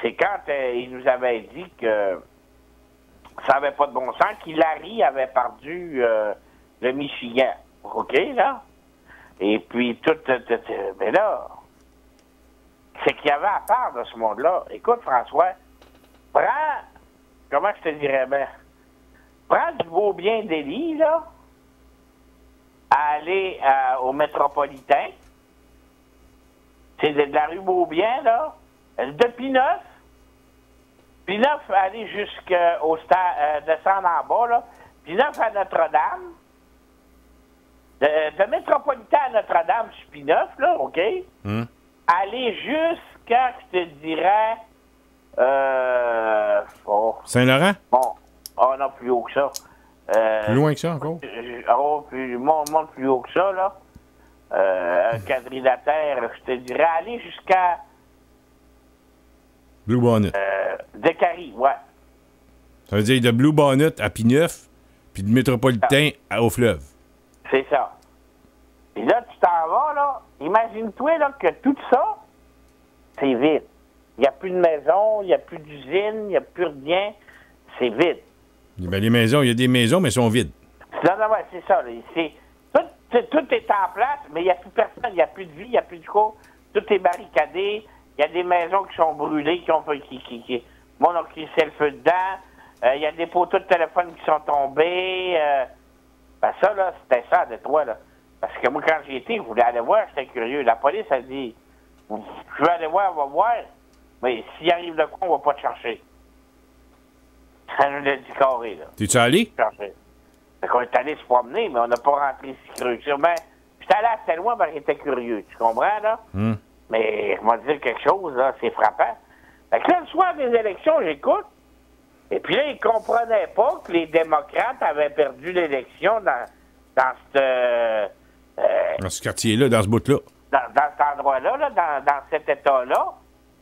c'est quand il nous avait dit que ça n'avait pas de bon sens, qu'Hillary avait perdu le Michigan. OK, là? Et puis, mais là, c'est qu'il y avait à part de ce monde-là. Écoute, François, comment je te dirais bien? Prends du beau bien d'Élie, là, à aller au Métropolitain. C'est de la rue Beaubien, là, de Pineuf. Pineuf, aller jusqu'au stade, descendre en bas, là. Pineuf à Notre-Dame. De Métropolitain à Notre-Dame, sur Pineuf, là, OK? Aller jusqu'à, je te dirais, Saint-Laurent? Bon, non, plus haut que ça. Plus loin que ça, encore? Monte plus haut que ça, là. Un quadrilatère, je te dirais, aller jusqu'à... Blue Bonnet. Décarie, ouais. Ça veut dire de Blue Bonnet à Pineuf, puis de Métropolitain au fleuve. C'est ça. Et là, tu t'en vas, là. Imagine-toi, là, que tout ça, c'est vide. Il n'y a plus de maison, il n'y a plus d'usine, il n'y a plus rien. C'est vide. Ben, les maisons, il y a des maisons, mais elles sont vides. Non, ouais, c'est ça. Tout est en place, mais il n'y a plus personne, il n'y a plus de vie, il n'y a plus de quoi. Tout est barricadé. Il y a des maisons qui sont brûlées, mon oncle qui s'est le feu dedans. Il y a des poteaux de téléphone qui sont tombés. Ben ça, là, c'était ça à Détroit, là. Parce que moi, quand j'y étais, je voulais aller voir, j'étais curieux. La police a dit, je veux aller voir, on va voir, mais s'il arrive de quoi, on va pas te chercher. Ça nous l'a dit carré, là. T'es-tu allé? Fait qu'on est allé se promener, mais on n'a pas rentré si curieux. Mais j'étais allé assez loin parce qu'il était curieux, tu comprends, là? Mais je vais te dire quelque chose, là, c'est frappant. Fait que là, le soir des élections, j'écoute, et puis là, ils comprenaient pas que les démocrates avaient perdu l'élection dans ce quartier-là, dans ce bout-là. Dans cet endroit-là, là, dans cet État-là.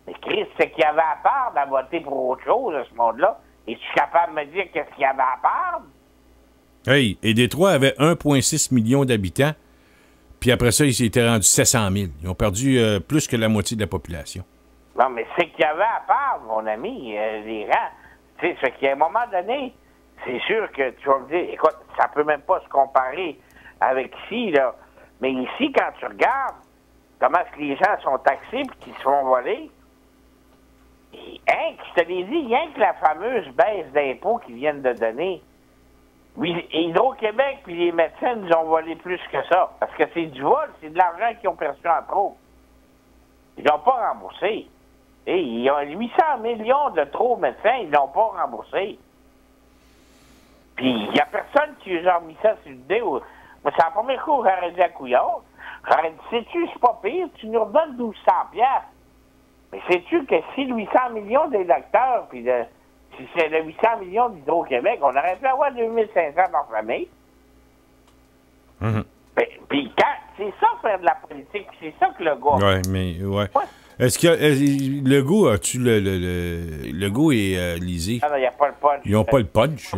Mais Christ, c'est qu'il y avait à part d'en voter pour autre chose, ce monde-là. Es-tu capable de me dire qu'est-ce qu'il y avait à part? Hey, et Détroit avait 1,6 million d'habitants, puis après ça, ils s'étaient rendus 700 000. Ils ont perdu plus que la moitié de la population. Non, mais c'est qu'il y avait à part, mon ami, les rangs. Tu sais, c'est qu'à un moment donné, c'est sûr que tu vas me dire, écoute, ça peut même pas se comparer avec ici, là. Mais ici, quand tu regardes comment est-ce que les gens sont taxés et qu'ils se font voler, je te l'ai dit, rien que la fameuse baisse d'impôts qu'ils viennent de donner. Oui, Hydro-Québec puis les médecins nous ont volé plus que ça. Parce que c'est du vol, c'est de l'argent qu'ils ont perçu en trop. Ils l'ont pas remboursé. Et il y a 800 millions de trop médecins, ils l'ont pas remboursé. Puis il n'y a personne qui a mis ça sur le dé. Moi, c'est la première fois où j'aurais dit à Couillard. J'aurais dit, sais-tu, c'est pas pire, tu nous redonnes 1200 piastres. Mais sais-tu que si le 800 millions des docteurs, puis si c'est le 800 millions d'Hydro-Québec, on aurait pu avoir 2500 par famille. Puis quand, c'est ça faire de la politique, c'est ça que le gars... Ouais, mais, ouais. Est-ce que le goût, as-tu le goût et Lisée? Ah non, il n'y a pas le punch. Ils n'ont pas le punch.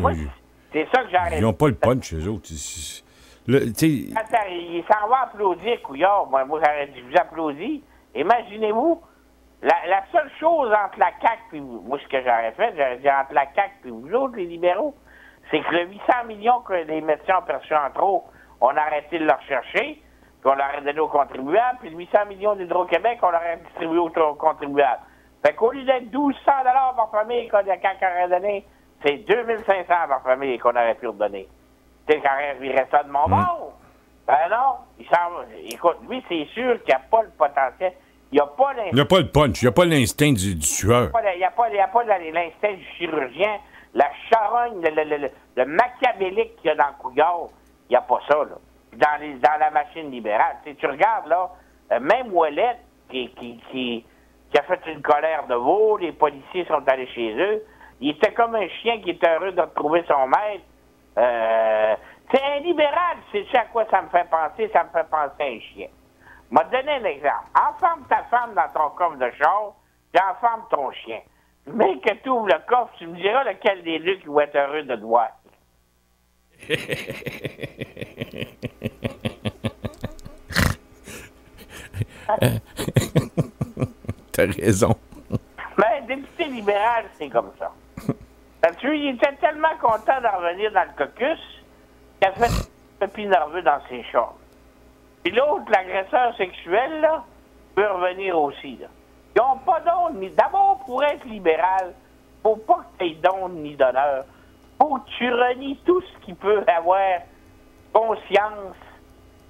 C'est ça que j'arrête. Ils n'ont pas le punch, eux autres. Attends, il s'en va applaudir, Couillard. Moi j'aurais dit, je vous applaudis. Imaginez-vous, la seule chose entre la CAQ et vous, moi, ce que j'aurais fait, j'aurais dit entre la CAQ et vous autres, les libéraux, c'est que le 800 millions que les médecins ont perçus en trop, on a arrêté de le rechercher, puis on l'aurait donné aux contribuables, puis le 800 millions d'Hydro-Québec, on l'aurait distribué aux contribuables. Fait qu'au lieu d'être 1200 $ par famille qu'on a CAQ aurait donné, c'est 2500 par famille qu'on aurait pu redonner. Tu sais, quand il reste ça de mon bord. Ben non, écoute, lui, c'est sûr qu'il n'y a pas le potentiel. Il n'y a pas l'instinct. Il n'y a pas le punch, il n'y a pas l'instinct du tueur. Il n'y a pas l'instinct du chirurgien, la charogne, le machiavélique qu'il y a dans le Couillard. Il n'y a pas ça, là. Dans la machine libérale. Tu regardes, là, même Ouellette, qui a fait une colère de veau, les policiers sont allés chez eux. Il était comme un chien qui était heureux de retrouver son maître. C'est un libéral, c'est à quoi ça me fait penser? Ça me fait penser à un chien. Je vais te donner un exemple. Enferme ta femme dans ton coffre de char, puis enferme ton chien. Mais que tu ouvres le coffre, tu me diras lequel des deux qui va être heureux de te voir. T'as raison. Ben, député libéral, c'est comme ça. Parce qu'il était tellement content de revenir dans le caucus qu'il a fait un pipi nerveux dans ses chars. Puis l'autre, l'agresseur sexuel, là, peut revenir aussi, là. Ils n'ont pas d'onde ni... D'abord, pour être libéral, faut pas que tu aies d'onde ni d'honneur. Faut que tu renies tout ce qui peut avoir conscience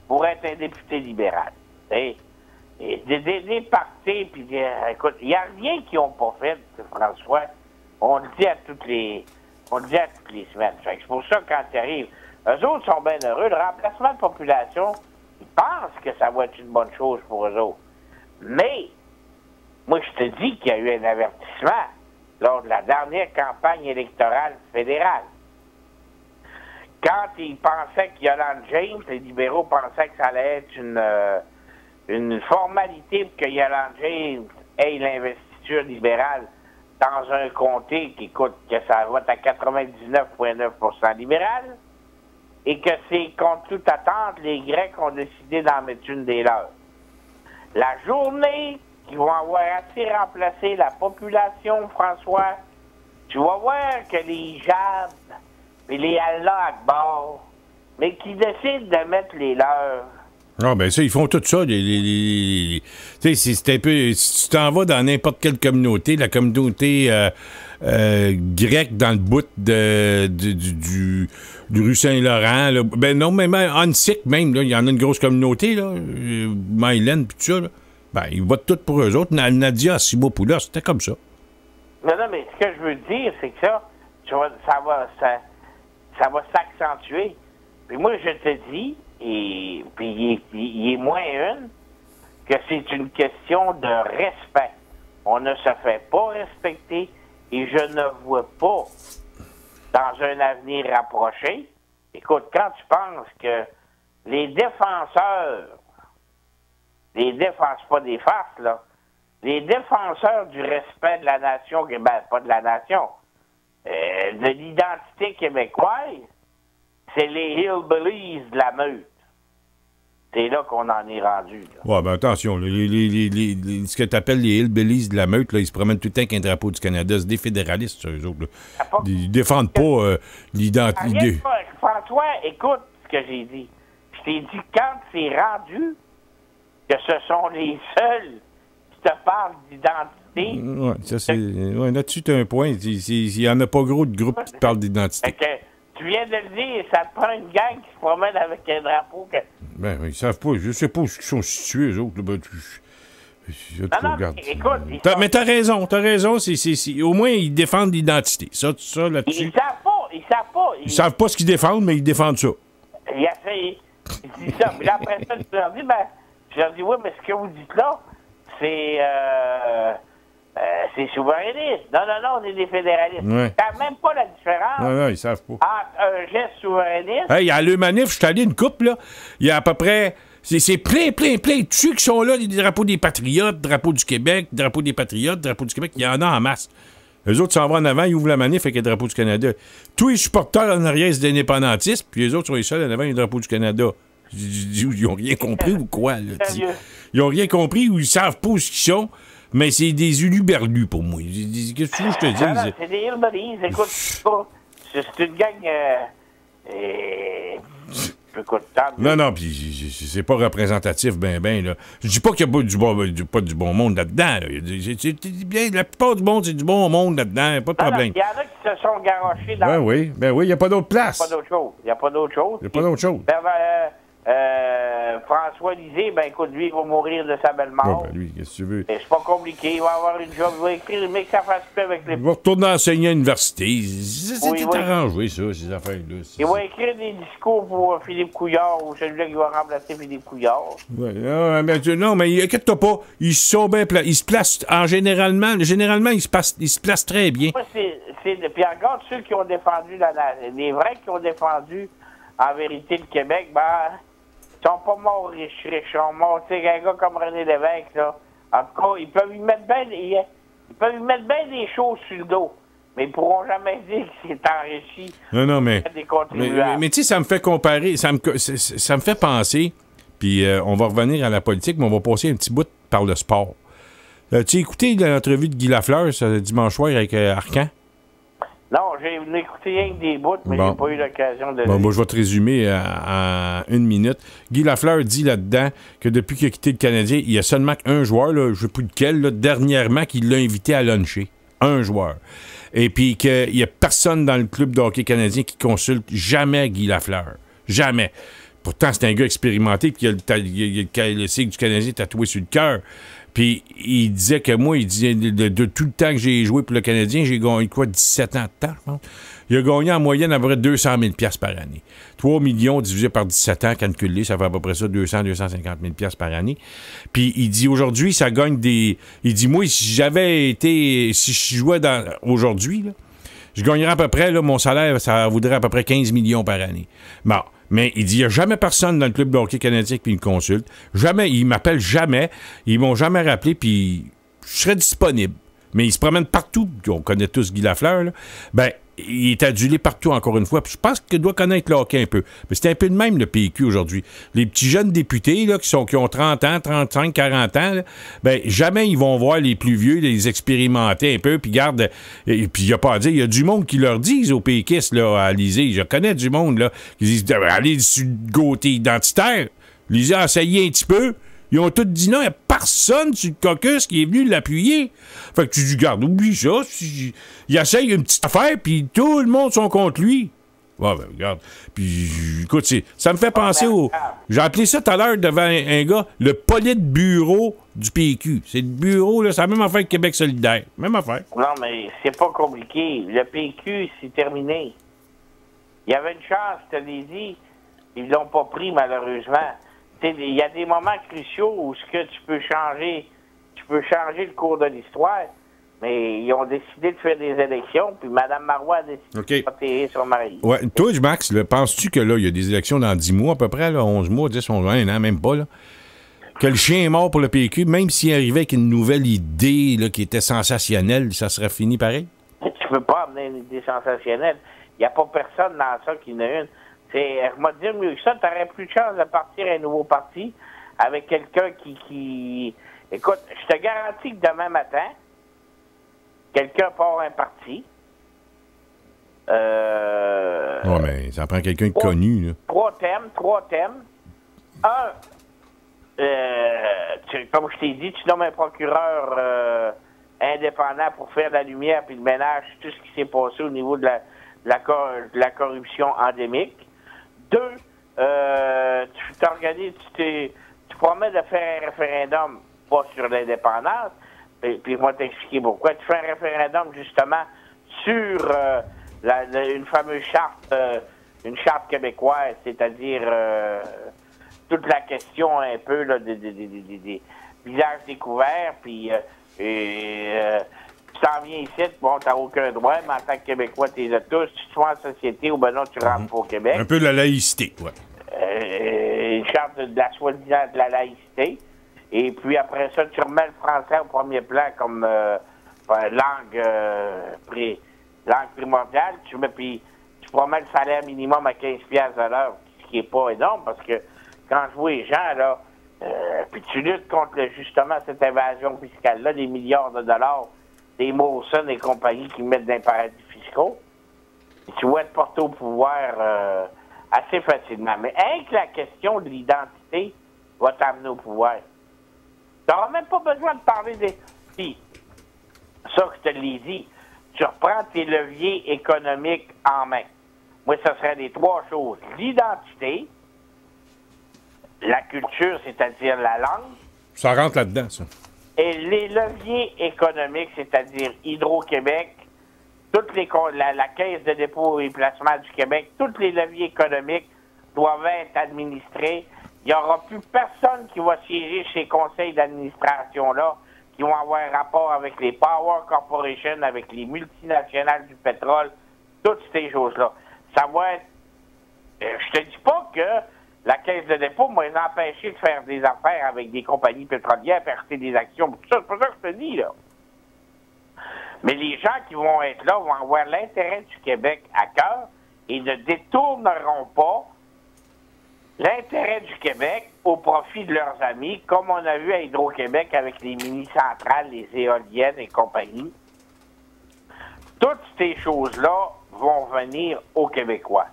pour être un député libéral. Et des partis, puis écoute, il n'y a rien qu'ils n'ont pas fait, François. On le dit à toutes les semaines. C'est pour ça que quand ils arrivent, eux autres sont bien heureux. Le remplacement de population, ils pensent que ça va être une bonne chose pour eux autres. Mais, moi, je te dis qu'il y a eu un avertissement lors de la dernière campagne électorale fédérale. Quand ils pensaient que Yolande James, les libéraux pensaient que ça allait être une formalité pour que Yolande James ait l'investiture libérale dans un comté qui coûte que ça va à 99,9% libéral, et que c'est contre toute attente, les Grecs ont décidé d'en mettre une des leurs. La journée qu'ils vont avoir assez remplacé la population, François, tu vas voir que les Jab et les Allah Akbar, mais qui décident de mettre les leurs. Ah, ben ça, ils font tout ça. Tu sais, c'est un peu... Si tu t'en vas dans n'importe quelle communauté, la communauté grecque dans le bout du rue Saint-Laurent, là, ben non, même en Sikh, même, il y en a une grosse communauté, là, Mylen, puis tout ça, là. Ben, ils votent tout pour eux autres. Nadia Simopoulos, c'était comme ça. Non, mais ce que je veux dire, c'est que ça va s'accentuer. Puis moi, je te dis, et puis il est moins une, que c'est une question de respect. On ne se fait pas respecter et je ne vois pas, dans un avenir rapproché, écoute, quand tu penses que les défenseurs, pas des farces, là, les défenseurs du respect de la nation, ben, pas de la nation, de l'identité québécoise, c'est les hillbillies de la meute. C'est là qu'on en est rendu. Ouais, ben attention, là, ce que tu appelles les hillbillies de la meute, là, ils se promènent tout le temps avec un drapeau du Canada. C'est des fédéralistes, eux autres. Ils défendent pas l'identité. François, écoute ce que j'ai dit. Je t'ai dit, quand c'est rendu que ce sont les seuls qui te parlent d'identité... Oui, ça c'est... Ouais, là-dessus, tu as un point. Il n'y en a pas gros de groupes qui te parlent d'identité. Tu viens de le dire, ça te prend une gang qui se promène avec un drapeau. Ben, ils savent pas. Je sais pas où ils sont situés, eux autres. Ben, écoute... Mais t'as raison. Au moins, ils défendent l'identité. Ça là-dessus... Ils savent pas. Ils savent pas ce qu'ils défendent, mais ils défendent ça. Ils disent ça. Puis là, après ça, je leur dis, oui, mais ce que vous dites là, c'est souverainiste. Non, on est des fédéralistes. Ouais. T'as même pas la différence. Non, ils savent pas. Entre un geste souverainiste... Hey, à le manif, je suis allé une coupe, là. Il y a à peu près... C'est plein. Tous ceux qui sont là, des drapeaux des Patriotes, drapeaux du Québec, drapeaux des Patriotes, drapeaux du Québec, il y en a en masse. Eux autres s'en vont en avant, ils ouvrent la manif avec le drapeau du Canada. Tous les supporters en arrière, c'est des indépendantistes, puis les autres sont les seuls en avant, le drapeau du Canada. Ils ont rien compris ou quoi, là? Ils ont rien compris ou ils savent pas où ils sont, mais c'est des uluberlus pour moi. Qu'est-ce que tu veux que je te dise? Non, c'est des hillbillies. Écoute, c'est une gang... Non, puis c'est pas représentatif, ben, là. Je dis pas qu'il y a pas du bon monde là-dedans, là. La plupart du monde, c'est du bon monde là-dedans, pas de problème. Il y en a qui se sont garochés dans... Ben oui, il n'y a pas d'autre place. Il n'y a pas d'autre chose. François Lisée, ben écoute, lui, il va mourir de sa belle mort. Ben lui, qu'est-ce que tu veux? C'est pas compliqué, il va avoir une job, il va écrire, mais que ça fasse plus avec les... Il va retourner enseigner à l'université. C'est Oui, arrangé, ça, ces affaires-là. Il va écrire des discours pour Philippe Couillard ou celui-là qui va remplacer Philippe Couillard. Ouais, non, mais inquiète-toi pas. Ils sont bien ils se placent généralement, ils se placent très bien. Moi, puis regarde ceux qui ont défendu les vrais qui ont défendu en vérité le Québec, ben, ils sont pas morts riches, ils sont morts, tu sais, un gars comme René Lévesque, là. En tout cas, ils peuvent lui mettre bien des choses sur le dos. Mais ils pourront jamais dire qu'il s'est enrichi. Non, mais. Des contribuables. Mais tu sais, ça me fait comparer, ça me fait penser, puis on va revenir à la politique, mais on va passer un petit bout par le sport. Tu as écouté l'entrevue de Guy Lafleur ce dimanche soir avec Arcan? Non, j'ai écouté rien que des bouts, mais j'ai pas eu l'occasion de... Bon, moi, je vais te résumer en une minute. Guy Lafleur dit là-dedans que depuis qu'il a quitté le Canadien, il y a seulement un joueur, là, je ne sais plus lequel, là, dernièrement, qui l'a invité à luncher. Un joueur. Et puis qu'il n'y a personne dans le club de hockey canadien qui consulte jamais Guy Lafleur. Jamais. Pourtant, c'est un gars expérimenté, puis il a le signe du Canadien tatoué sur le cœur. Puis il disait que moi, il disait de tout le temps que j'ai joué pour le Canadien, j'ai gagné quoi, 17 ans de temps, je pense. Il a gagné en moyenne à peu près 200 000 $ par année. 3 millions divisé par 17 ans, calculé, ça fait à peu près ça, 250 000 $ par année. Puis il dit aujourd'hui, ça gagne des... Il dit, moi, si je jouais aujourd'hui, là, je gagnerais à peu près, là, mon salaire, ça voudrait à peu près 15 millions par année. Bon. Mais il dit, il n'y a jamais personne dans le club de hockey canadien qui me consulte. Jamais, ils m'appellent jamais. Ils m'ont jamais rappelé, puis je serais disponible. Mais il se promène partout. On connaît tous Guy Lafleur, là. Ben, il est adulé partout, encore une fois. Puis je pense qu'il doit connaître le hockey un peu. Mais c'est un peu de même, le PQ, aujourd'hui. Les petits jeunes députés, là, qui ont 30 ans, 35, 40 ans, là, ben, jamais ils vont voir les plus vieux, les expérimenter un peu, puis garde... Et puis il n'y a pas à dire, il y a du monde qui leur disent aux péquistes, là, à l'Élysée. Je connais du monde, là, qui disent, allez sur le côté identitaire. L'Élysée a essayé un petit peu. Ils ont tous dit non, il n'y a personne sur le caucus qui est venu l'appuyer. Fait que tu dis, garde, oublie ça. Il essaye une petite affaire, puis tout le monde sont contre lui. Ouais, ben, regarde. Puis, écoute, ça me fait penser au... J'ai appelé ça tout à l'heure devant un gars, le politburo du PQ. C'est le bureau, là, c'est la même affaire que Québec solidaire. Même affaire. Non, mais c'est pas compliqué. Le PQ, c'est terminé. Il y avait une chance, je te l'ai dit. Ils l'ont pas pris, malheureusement. Il y a des moments cruciaux où ce que tu peux changer le cours de l'histoire, mais ils ont décidé de faire des élections, puis Mme Marois a décidé de protéger son mari. Ouais. Toi, Max, penses-tu que là, il y a des élections dans 10 mois à peu près, là, 11 mois, 10, 11, 1 an, même pas, là? Que le chien est mort pour le PQ, même s'il arrivait avec une nouvelle idée là, qui était sensationnelle, ça serait fini pareil? Tu peux pas amener une idée sensationnelle. Il n'y a pas personne dans ça qui en a une. Je vais te dire mieux que ça, tu n'aurais plus de chance de partir à un nouveau parti avec quelqu'un qui... Écoute, je te garantis que demain matin, quelqu'un part un parti. Ouais, mais ça prend quelqu'un de connu, là. Trois thèmes. Un, comme je t'ai dit, tu nommes un procureur indépendant pour faire la lumière puis le ménage sur tout ce qui s'est passé au niveau de la corruption endémique. 2, tu t'organises, tu promets de faire un référendum, pas sur l'indépendance, puis je vais t'expliquer pourquoi. Tu fais un référendum, justement, sur une fameuse charte, une charte québécoise, c'est-à-dire toute la question un peu là, des visages découverts, puis tu t'en viens ici, bon, t'as aucun droit, mais en tant que Québécois, t'es de tous, tu te fais en société ou ben non, tu rentres pas au Québec. Un peu de la laïcité, ouais. Une charte de la soi-disant de la laïcité. Et puis après ça, tu remets le français au premier plan comme langue primordiale. Puis tu promets le salaire minimum à 15$ à l'heure, ce qui est pas énorme, parce que quand je vois les gens, là, puis tu luttes contre justement cette évasion fiscale-là, des milliards de dollars, des Mawson et compagnie qui mettent dans les paradis fiscaux. Et tu vas être porté au pouvoir assez facilement. Mais rien que la question de l'identité va t'amener au pouvoir. Tu n'auras même pas besoin de parler des... Puis, ça que je te l'ai dit, tu reprends tes leviers économiques en main. Moi, ça serait les 3 choses. L'identité, la culture, c'est-à-dire la langue, Ça rentre là-dedans, ça. et les leviers économiques, c'est-à-dire Hydro-Québec, la Caisse de dépôt et placement du Québec, tous les leviers économiques doivent être administrés. Il n'y aura plus personne qui va siéger chez ces conseils d'administration-là, qui vont avoir un rapport avec les Power Corporations, avec les multinationales du pétrole, toutes ces choses-là. Ça va être... je te dis pas que la Caisse de dépôt m'a empêché de faire des affaires avec des compagnies pétrolières, faire acheter des actions, tout ça, c'est pas ça que je te dis, là. Mais les gens qui vont être là vont avoir l'intérêt du Québec à cœur et ne détourneront pas l'intérêt du Québec au profit de leurs amis, comme on a vu à Hydro-Québec avec les mini-centrales, les éoliennes et compagnie. Toutes ces choses-là vont venir aux Québécois.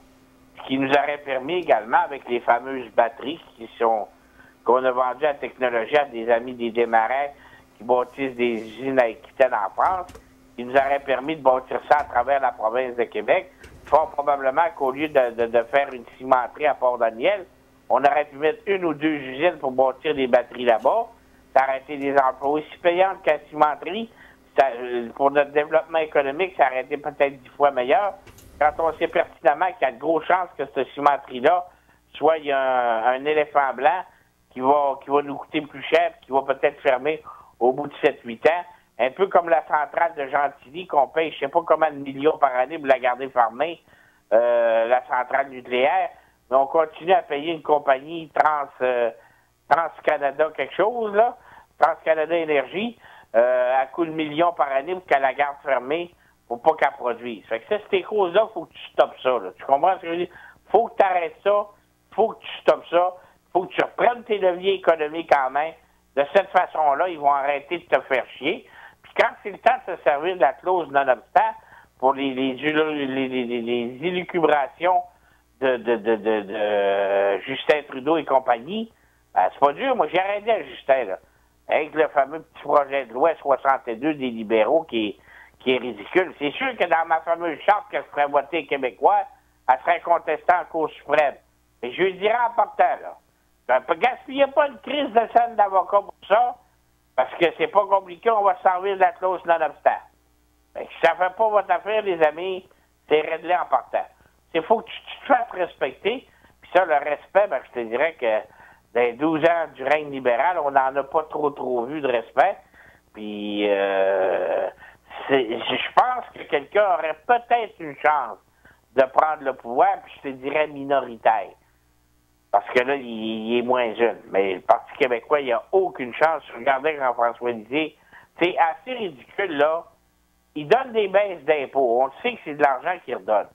Ce qui nous aurait permis également, avec les fameuses batteries qu'on a vendues à Technologie à des amis des Desmarais qui bâtissent des usines à Aquitaine en France, qui nous aurait permis de bâtir ça à travers la province de Québec. Fort probablement qu'au lieu de faire une cimenterie à Port-Daniel, on aurait pu mettre une ou deux usines pour bâtir des batteries là-bas. Ça aurait été des emplois aussi payants que la cimenterie. Pour notre développement économique, ça aurait été peut-être 10 fois meilleur. Quand on sait pertinemment qu'il y a de grosses chances que cette cimenterie-là, soit il y a un éléphant blanc qui va nous coûter plus cher, qui va peut-être fermer au bout de 7-8 ans. Un peu comme la centrale de Gentilly qu'on paye, je sais pas combien de millions par année pour la garder fermée, la centrale nucléaire, mais on continue à payer une compagnie Trans-Canada quelque chose, là, Trans-Canada Énergie, à coût de millions par année pour qu'elle la garde fermée pour pas qu'elle produise. Fait que ça, ces causes-là, faut que tu stoppes ça, là. Tu comprends ce que je veux dire? Faut que tu arrêtes ça, faut que tu stoppes ça, faut que tu reprennes tes leviers économiques en main. De cette façon-là, ils vont arrêter de te faire chier. Puis quand c'est le temps de se servir de la clause non-obstant pour les élucubrations de Justin Trudeau et compagnie, ben, c'est pas dur. Moi, j'ai arrêté à Justin, là. Avec le fameux petit projet de loi 62 des libéraux qui est ridicule. C'est sûr que dans ma fameuse charte que je ferais voter québécois, elle serait contestée en Cour suprême. Mais je lui dirais en partant, là. Gaspillez pas une crise de scène d'avocat pour ça, parce que c'est pas compliqué, on va se servir de la clause non-obstant. Si ça fait pas votre affaire, les amis, c'est réglé en partant. Il faut que tu te fasses respecter, puis ça, le respect, ben, je te dirais que dans les 12 ans du règne libéral, on n'en a pas trop vu de respect, puis je pense que quelqu'un aurait peut-être une chance de prendre le pouvoir, puis je te dirais minoritaire. Parce que là, il est moins jeune. Mais le Parti québécois, il n'y a aucune chance. Regardez Jean-François Lisée. C'est assez ridicule, là. Il donne des baisses d'impôts. On le sait que c'est de l'argent qu'il redonne.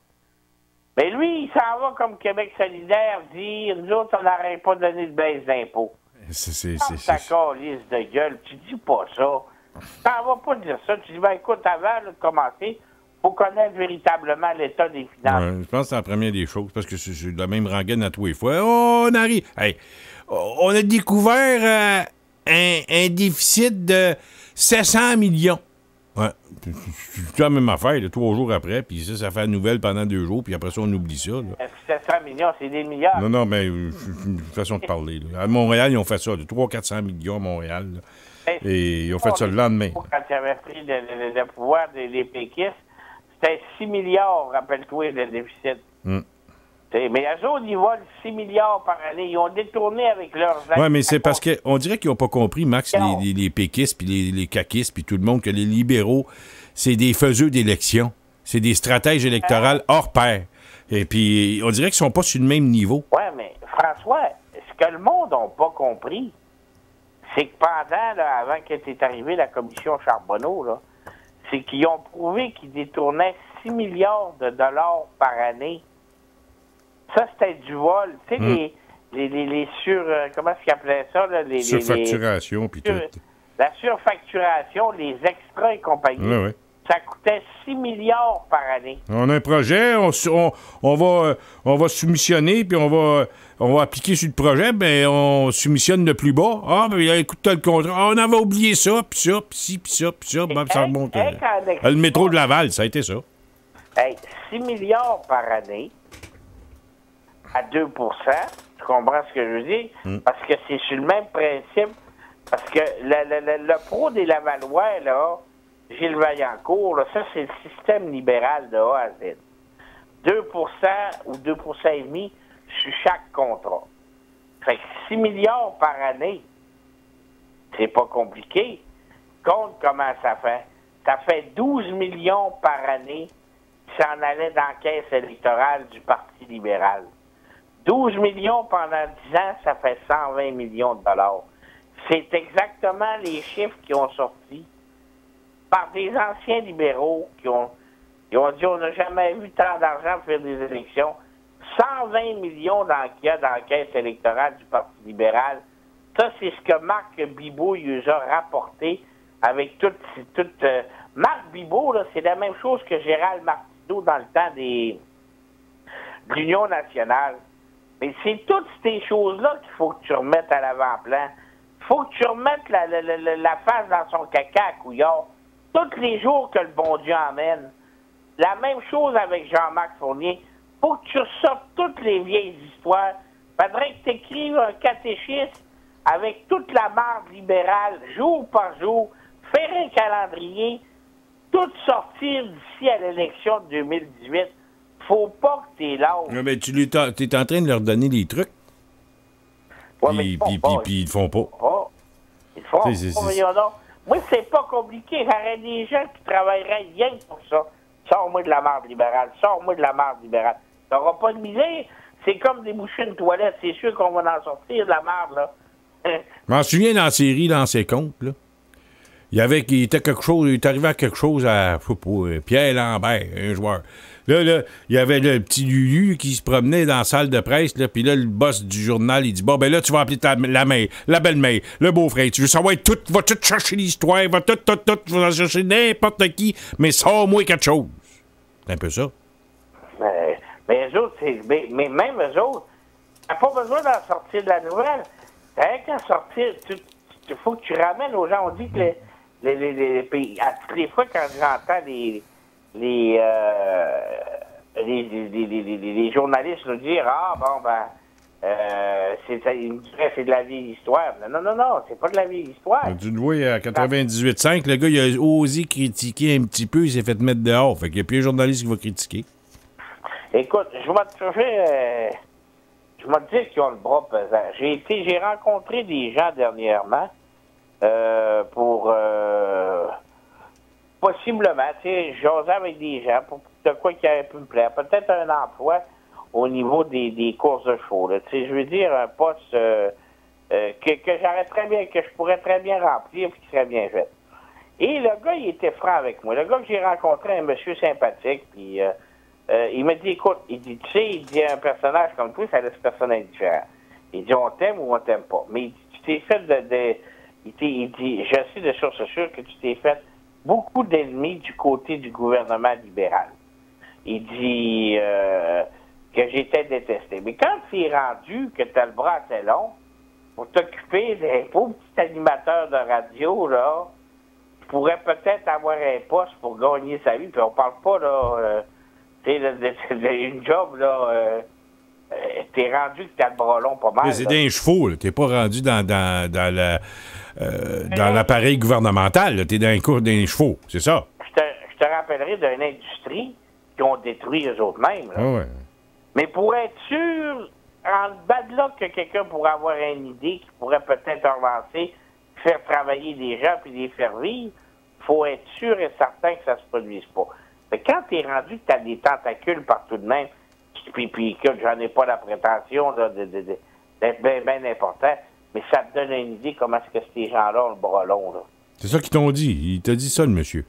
Mais lui, il s'en va comme Québec solidaire dire, nous autres, on n'arrête pas de donner de baisse d'impôts. C'est ta calisse de gueule. Tu dis pas ça. Tu n'en vas pas dire ça. Tu dis, ben écoute, avant de commencer, faut connaître véritablement l'état des finances. Ouais, je pense que c'est la première des choses, parce que c'est la même rengaine à tous les fois. Oh, on arrive. Hey, on a découvert un déficit de 700 millions. Ouais, c'est la même affaire, là, 3 jours après, puis ça fait la nouvelle pendant 2 jours, puis après ça, on oublie ça. Là. 700 millions, c'est des milliards. Non, mais c'est une façon de parler. Là. À Montréal, ils ont fait ça, de 300-400 millions à Montréal. Là, et ils ont fait ça le lendemain. Quand ils avaient pris le pouvoir des péquistes, c'était 6 milliards, rappelle-toi, le déficit. Mais eux autres, ils volent 6 milliards par année. Ils ont détourné avec leurs... Oui, mais c'est parce qu'on dirait qu'ils n'ont pas compris, Max, les péquistes, puis les caquistes, puis tout le monde, que les libéraux, c'est des faiseux d'élections. C'est des stratèges électorales hors pair. Et puis, on dirait qu'ils sont pas sur le même niveau. Oui, mais François, ce que le monde n'a pas compris, c'est que pendant, là, avant qu'était arrivée la commission Charbonneau, là, c'est qu'ils ont prouvé qu'ils détournaient 6 milliards de dollars par année. Ça, c'était du vol. Tu sais, les comment est-ce qu'ils appelaient ça? Là, surfacturation, puis tout. La surfacturation, les extras et compagnie. Oui. Ça coûtait 6 milliards par année. On a un projet, on va soumissionner, puis on va appliquer sur le projet, ben on soumissionne le plus bas. Ah, ben écoute, t'as le contrat. On avait oublié ça, puis ça, puis ci, puis ça, puis ça. Ben, ça remonte. Le métro de Laval, ça a été ça. Hey, 6 milliards par année, à 2 %, Tu comprends ce que je veux dire? Parce que c'est sur le même principe. Parce que le pro des Lavallois, là, Gilles Vaillancourt, là, ça, c'est le système libéral de A à Z. 2 ou 2,5 sur chaque contrat. Fait que 6 milliards par année, c'est pas compliqué. Compte comment ça fait. Ça fait 12 millions par année qui s'en allait dans la caisse électorale du Parti libéral. 12 millions pendant 10 ans, ça fait 120 millions de dollars. C'est exactement les chiffres qui ont sorti par des anciens libéraux qui ont dit on n'a jamais vu tant d'argent pour faire des élections. 120 millions qu'il y a dans la caisse électorale du Parti libéral. Ça, c'est ce que Marc Bibot il nous a rapporté avec toute Marc Bibot, là, c'est la même chose que Gérald Martineau dans le temps de l'Union nationale. Mais c'est toutes ces choses-là qu'il faut que tu remettes à l'avant-plan. Il faut que tu remettes la face dans son caca à couillard. Tous les jours que le bon Dieu emmène. La même chose avec Jean-Marc Fournier. Il faut que tu ressortes toutes les vieilles histoires. Il faudrait que tu écrives un catéchisme avec toute la marde libérale, jour par jour, faire un calendrier, tout sortir d'ici à l'élection de 2018. Faut pas que t'es là. Mais tu es en train de leur donner des trucs. Ouais, Puis ils le font pas. Ils le font pas. Moi, c'est pas compliqué. J'aurais des gens qui travailleraient rien pour ça. Sors-moi de la marde libérale. Sors-moi de la marde libérale. T'auras pas de misère. C'est comme déboucher une toilette. C'est sûr qu'on va en sortir de la marde, là. Je m'en souviens dans la série, dans ses comptes, là. Il est arrivé à quelque chose à, je sais pas, Pierre Lambert, un joueur. Là, il y avait le petit Lulu qui se promenait dans la salle de presse, là, puis là, le boss du journal, il dit, bon, ben là, tu vas appeler la belle-mère, le beau-frère, tu veux savoir tout, va tout chercher l'histoire, va tout, tu vas chercher n'importe qui, mais sors-moi quelque chose. C'est un peu ça. Mais eux autres, mais même eux autres, t'as pas besoin d'en sortir de la nouvelle. T'as qu'à sortir, il faut que tu ramènes aux gens, on dit que les pays, à toutes les fois quand j'entends les journalistes nous dire c'est de la vieille histoire. Non, c'est pas de la vieille histoire. Tu le vois, à 98.5, le gars, il a osé critiquer un petit peu, il s'est fait mettre dehors. Fait qu'il n'y a plus un journaliste qui va critiquer. Écoute, je vais te dire qu'ils ont le bras pesant. J'ai rencontré des gens dernièrement pour possiblement, tu sais, j'osais avec des gens pour de quoi qui aurait pu me plaire. Peut-être un emploi au niveau des courses de chevaux. Tu sais, je veux dire un poste que j'aurais très bien, que je pourrais très bien remplir et qui serait bien fait. Et le gars, il était franc avec moi. Le gars que j'ai rencontré, un monsieur sympathique, puis il m'a dit, écoute, il dit, tu sais, il dit, un personnage comme toi, ça laisse personne indifférent. Il dit, on t'aime ou on t'aime pas. Mais il dit, tu t'es fait il dit, je sais de source sûre que tu t'es fait beaucoup d'ennemis du côté du gouvernement libéral. Il dit que j'étais détesté. Mais quand c'est rendu que tu as le bras assez long pour t'occuper des pauvres petits animateurs de radio, là, tu pourrais peut-être avoir un poste pour gagner sa vie. Puis on parle pas, là, une job, là, t'es rendu que t'as le bras long pas mal. Mais c'est des chevaux, là. T'es pas rendu dans l'appareil gouvernemental, là. T'es dans les cours des chevaux, c'est ça? Je te rappellerai d'une industrie qui ont détruit eux autres mêmes. Là. Ah ouais. Mais pour être sûr, en bas de là que quelqu'un pourrait avoir une idée qui pourrait peut-être avancer, faire travailler des gens puis les faire vivre, il faut être sûr et certain que ça se produise pas. Mais quand t'es rendu que t'as des tentacules partout de même, puis que j'en ai pas la prétention d'être bien important, mais ça te donne une idée comment est-ce que ces gens-là ont le bras long, là. C'est ça qu'ils t'ont dit. Il t'a dit ça, le monsieur.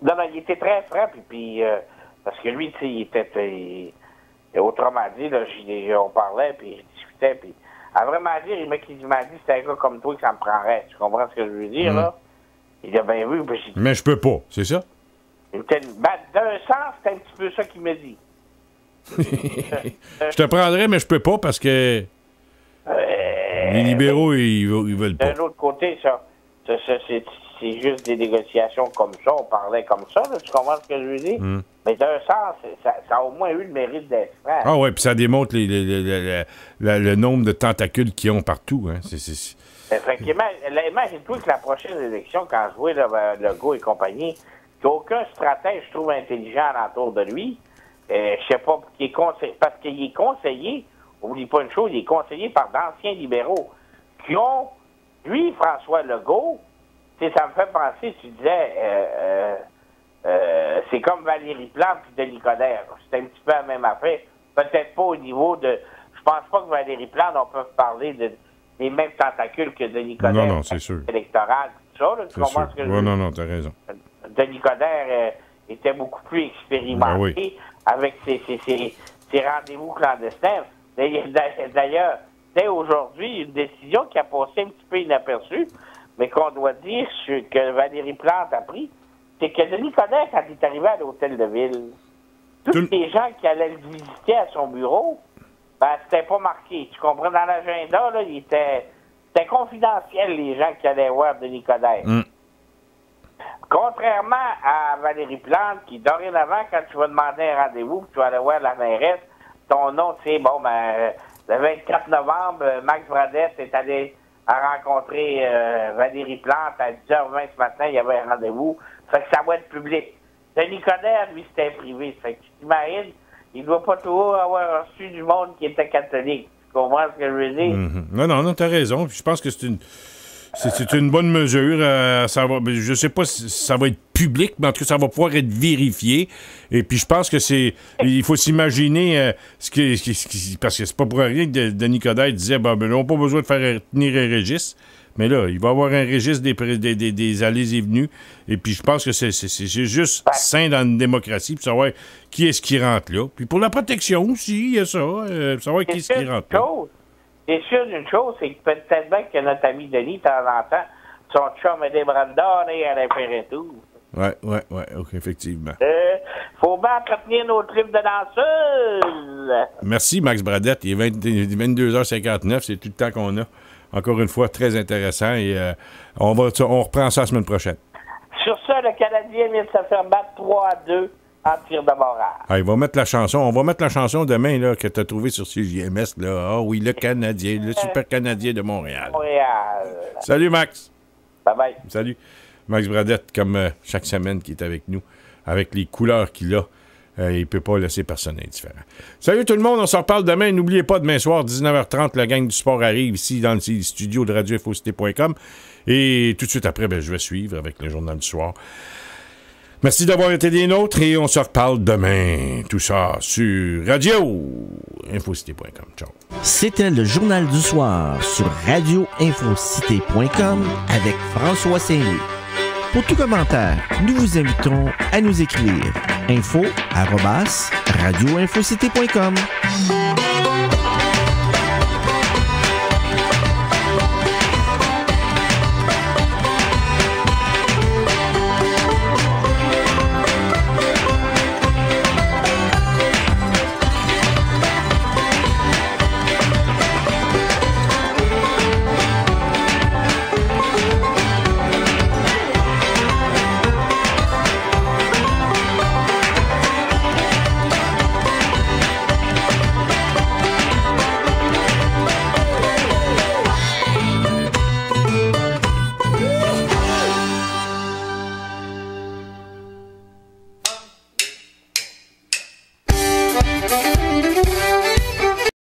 Non, il était très franc, puis parce que lui, tu sais, il était... autrement dit, là, on parlait, puis je discutais, puis à vraiment dire, il m'a dit, c'était un gars comme toi que ça me prendrait. Tu comprends ce que je veux dire, là? Il a bien vu, puis mais je peux pas, c'est ça? D'un sens, c'est un petit peu ça qu'il m'a dit. Je te prendrais, mais je peux pas parce que les libéraux, ils veulent pas. D'un autre côté, ça c'est juste des négociations comme ça, on parlait comme ça, là, tu comprends ce que je veux dire? Mais d'un sens, ça a au moins eu le mérite d'être franc. Ah oui, puis ça démontre le nombre de tentacules qu'ils ont partout. Hein. Effectivement, imagine-toi que la prochaine élection, quand je vois Legault et compagnie, qu'il n'y a aucun stratège, je trouve, intelligent autour de lui. Je sais pas, parce qu'il est conseillé, oublie pas une chose, il est conseillé par d'anciens libéraux qui ont, lui, François Legault, ça me fait penser, tu disais, c'est comme Valérie Plante et Denis Coderre. C'est un petit peu la même affaire. Peut-être pas au niveau de... Je pense pas que Valérie Plante, on peut parler des mêmes tentacules que Denis Coderre. Non, c'est sûr. Électoral, tout ça, là, tu comprends ce que je veux dire? Non, t'as raison. Denis Coderre était beaucoup plus expérimenté avec ses rendez-vous clandestins. D'ailleurs, dès aujourd'hui, une décision qui a passé un petit peu inaperçue, mais qu'on doit dire que Valérie Plante a pris, c'est que Denis Coderre, quand il est arrivé à l'hôtel de ville, tous les gens qui allaient le visiter à son bureau, c'était pas marqué. Tu comprends? Dans l'agenda, là, c'était confidentiel, les gens qui allaient voir Denis Coderre. Contrairement à Valérie Plante, qui, dorénavant, quand tu vas demander un rendez-vous, tu vas aller voir la mairesse, ton nom, c'est, le 24 novembre, Max Bradette est allé à rencontrer Valérie Plante à 10h20 ce matin, il y avait un rendez-vous. Fait que ça va être public. Denis Coderre, lui, c'était privé. Fait que tu t'imagines, il doit pas toujours avoir reçu du monde qui était catholique. Tu comprends ce que je veux dire? Non, t'as raison. Puis je pense que c'est une bonne mesure. Je sais pas si ça va être public, mais en tout cas, ça va pouvoir être vérifié. Et puis, je pense que il faut s'imaginer parce que c'est pas pour rien que Denis Coderre disait, on n'a pas besoin de faire tenir un registre. Mais là, il va y avoir un registre des allées et venues. Et puis, je pense que c'est juste sain dans une démocratie pour savoir qui est-ce qui rentre là. Puis, pour la protection aussi, il y a ça. Savoir qui est-ce qui rentre là. C'est sûr d'une chose, c'est que peut-être bien que notre ami Denis, de temps en temps, son chum est des bras d'or et à l'impérature. Ouais, effectivement. Faut bien entretenir nos tripes de danseuse. Merci, Max Bradette. Il est 22h59, c'est tout le temps qu'on a. Encore une fois, très intéressant. Et on reprend ça la semaine prochaine. Sur ça, le Canadien vient de se faire battre 3-2 en tir de barrage. On va mettre la chanson demain là, que tu as trouvée sur CJMS. Là. Ah oui, le Canadien, le Super Canadien de Montréal. Salut, Max. Bye-bye. Salut. Max Bradette, comme chaque semaine, qui est avec nous, avec les couleurs qu'il a. Il ne peut pas laisser personne indifférent. Salut tout le monde, on s'en reparle demain. N'oubliez pas, demain soir, 19h30, la gang du sport arrive ici dans le studio de radioinfocité.com. Et tout de suite après, je vais suivre avec le journal du soir. Merci d'avoir été des nôtres et on se reparle demain. Tout ça sur radioinfocité.com. Ciao. C'était le journal du soir sur radioinfocité.com avec François Saint-Louis. Pour tout commentaire, nous vous invitons à nous écrire info@radioinfocité.com.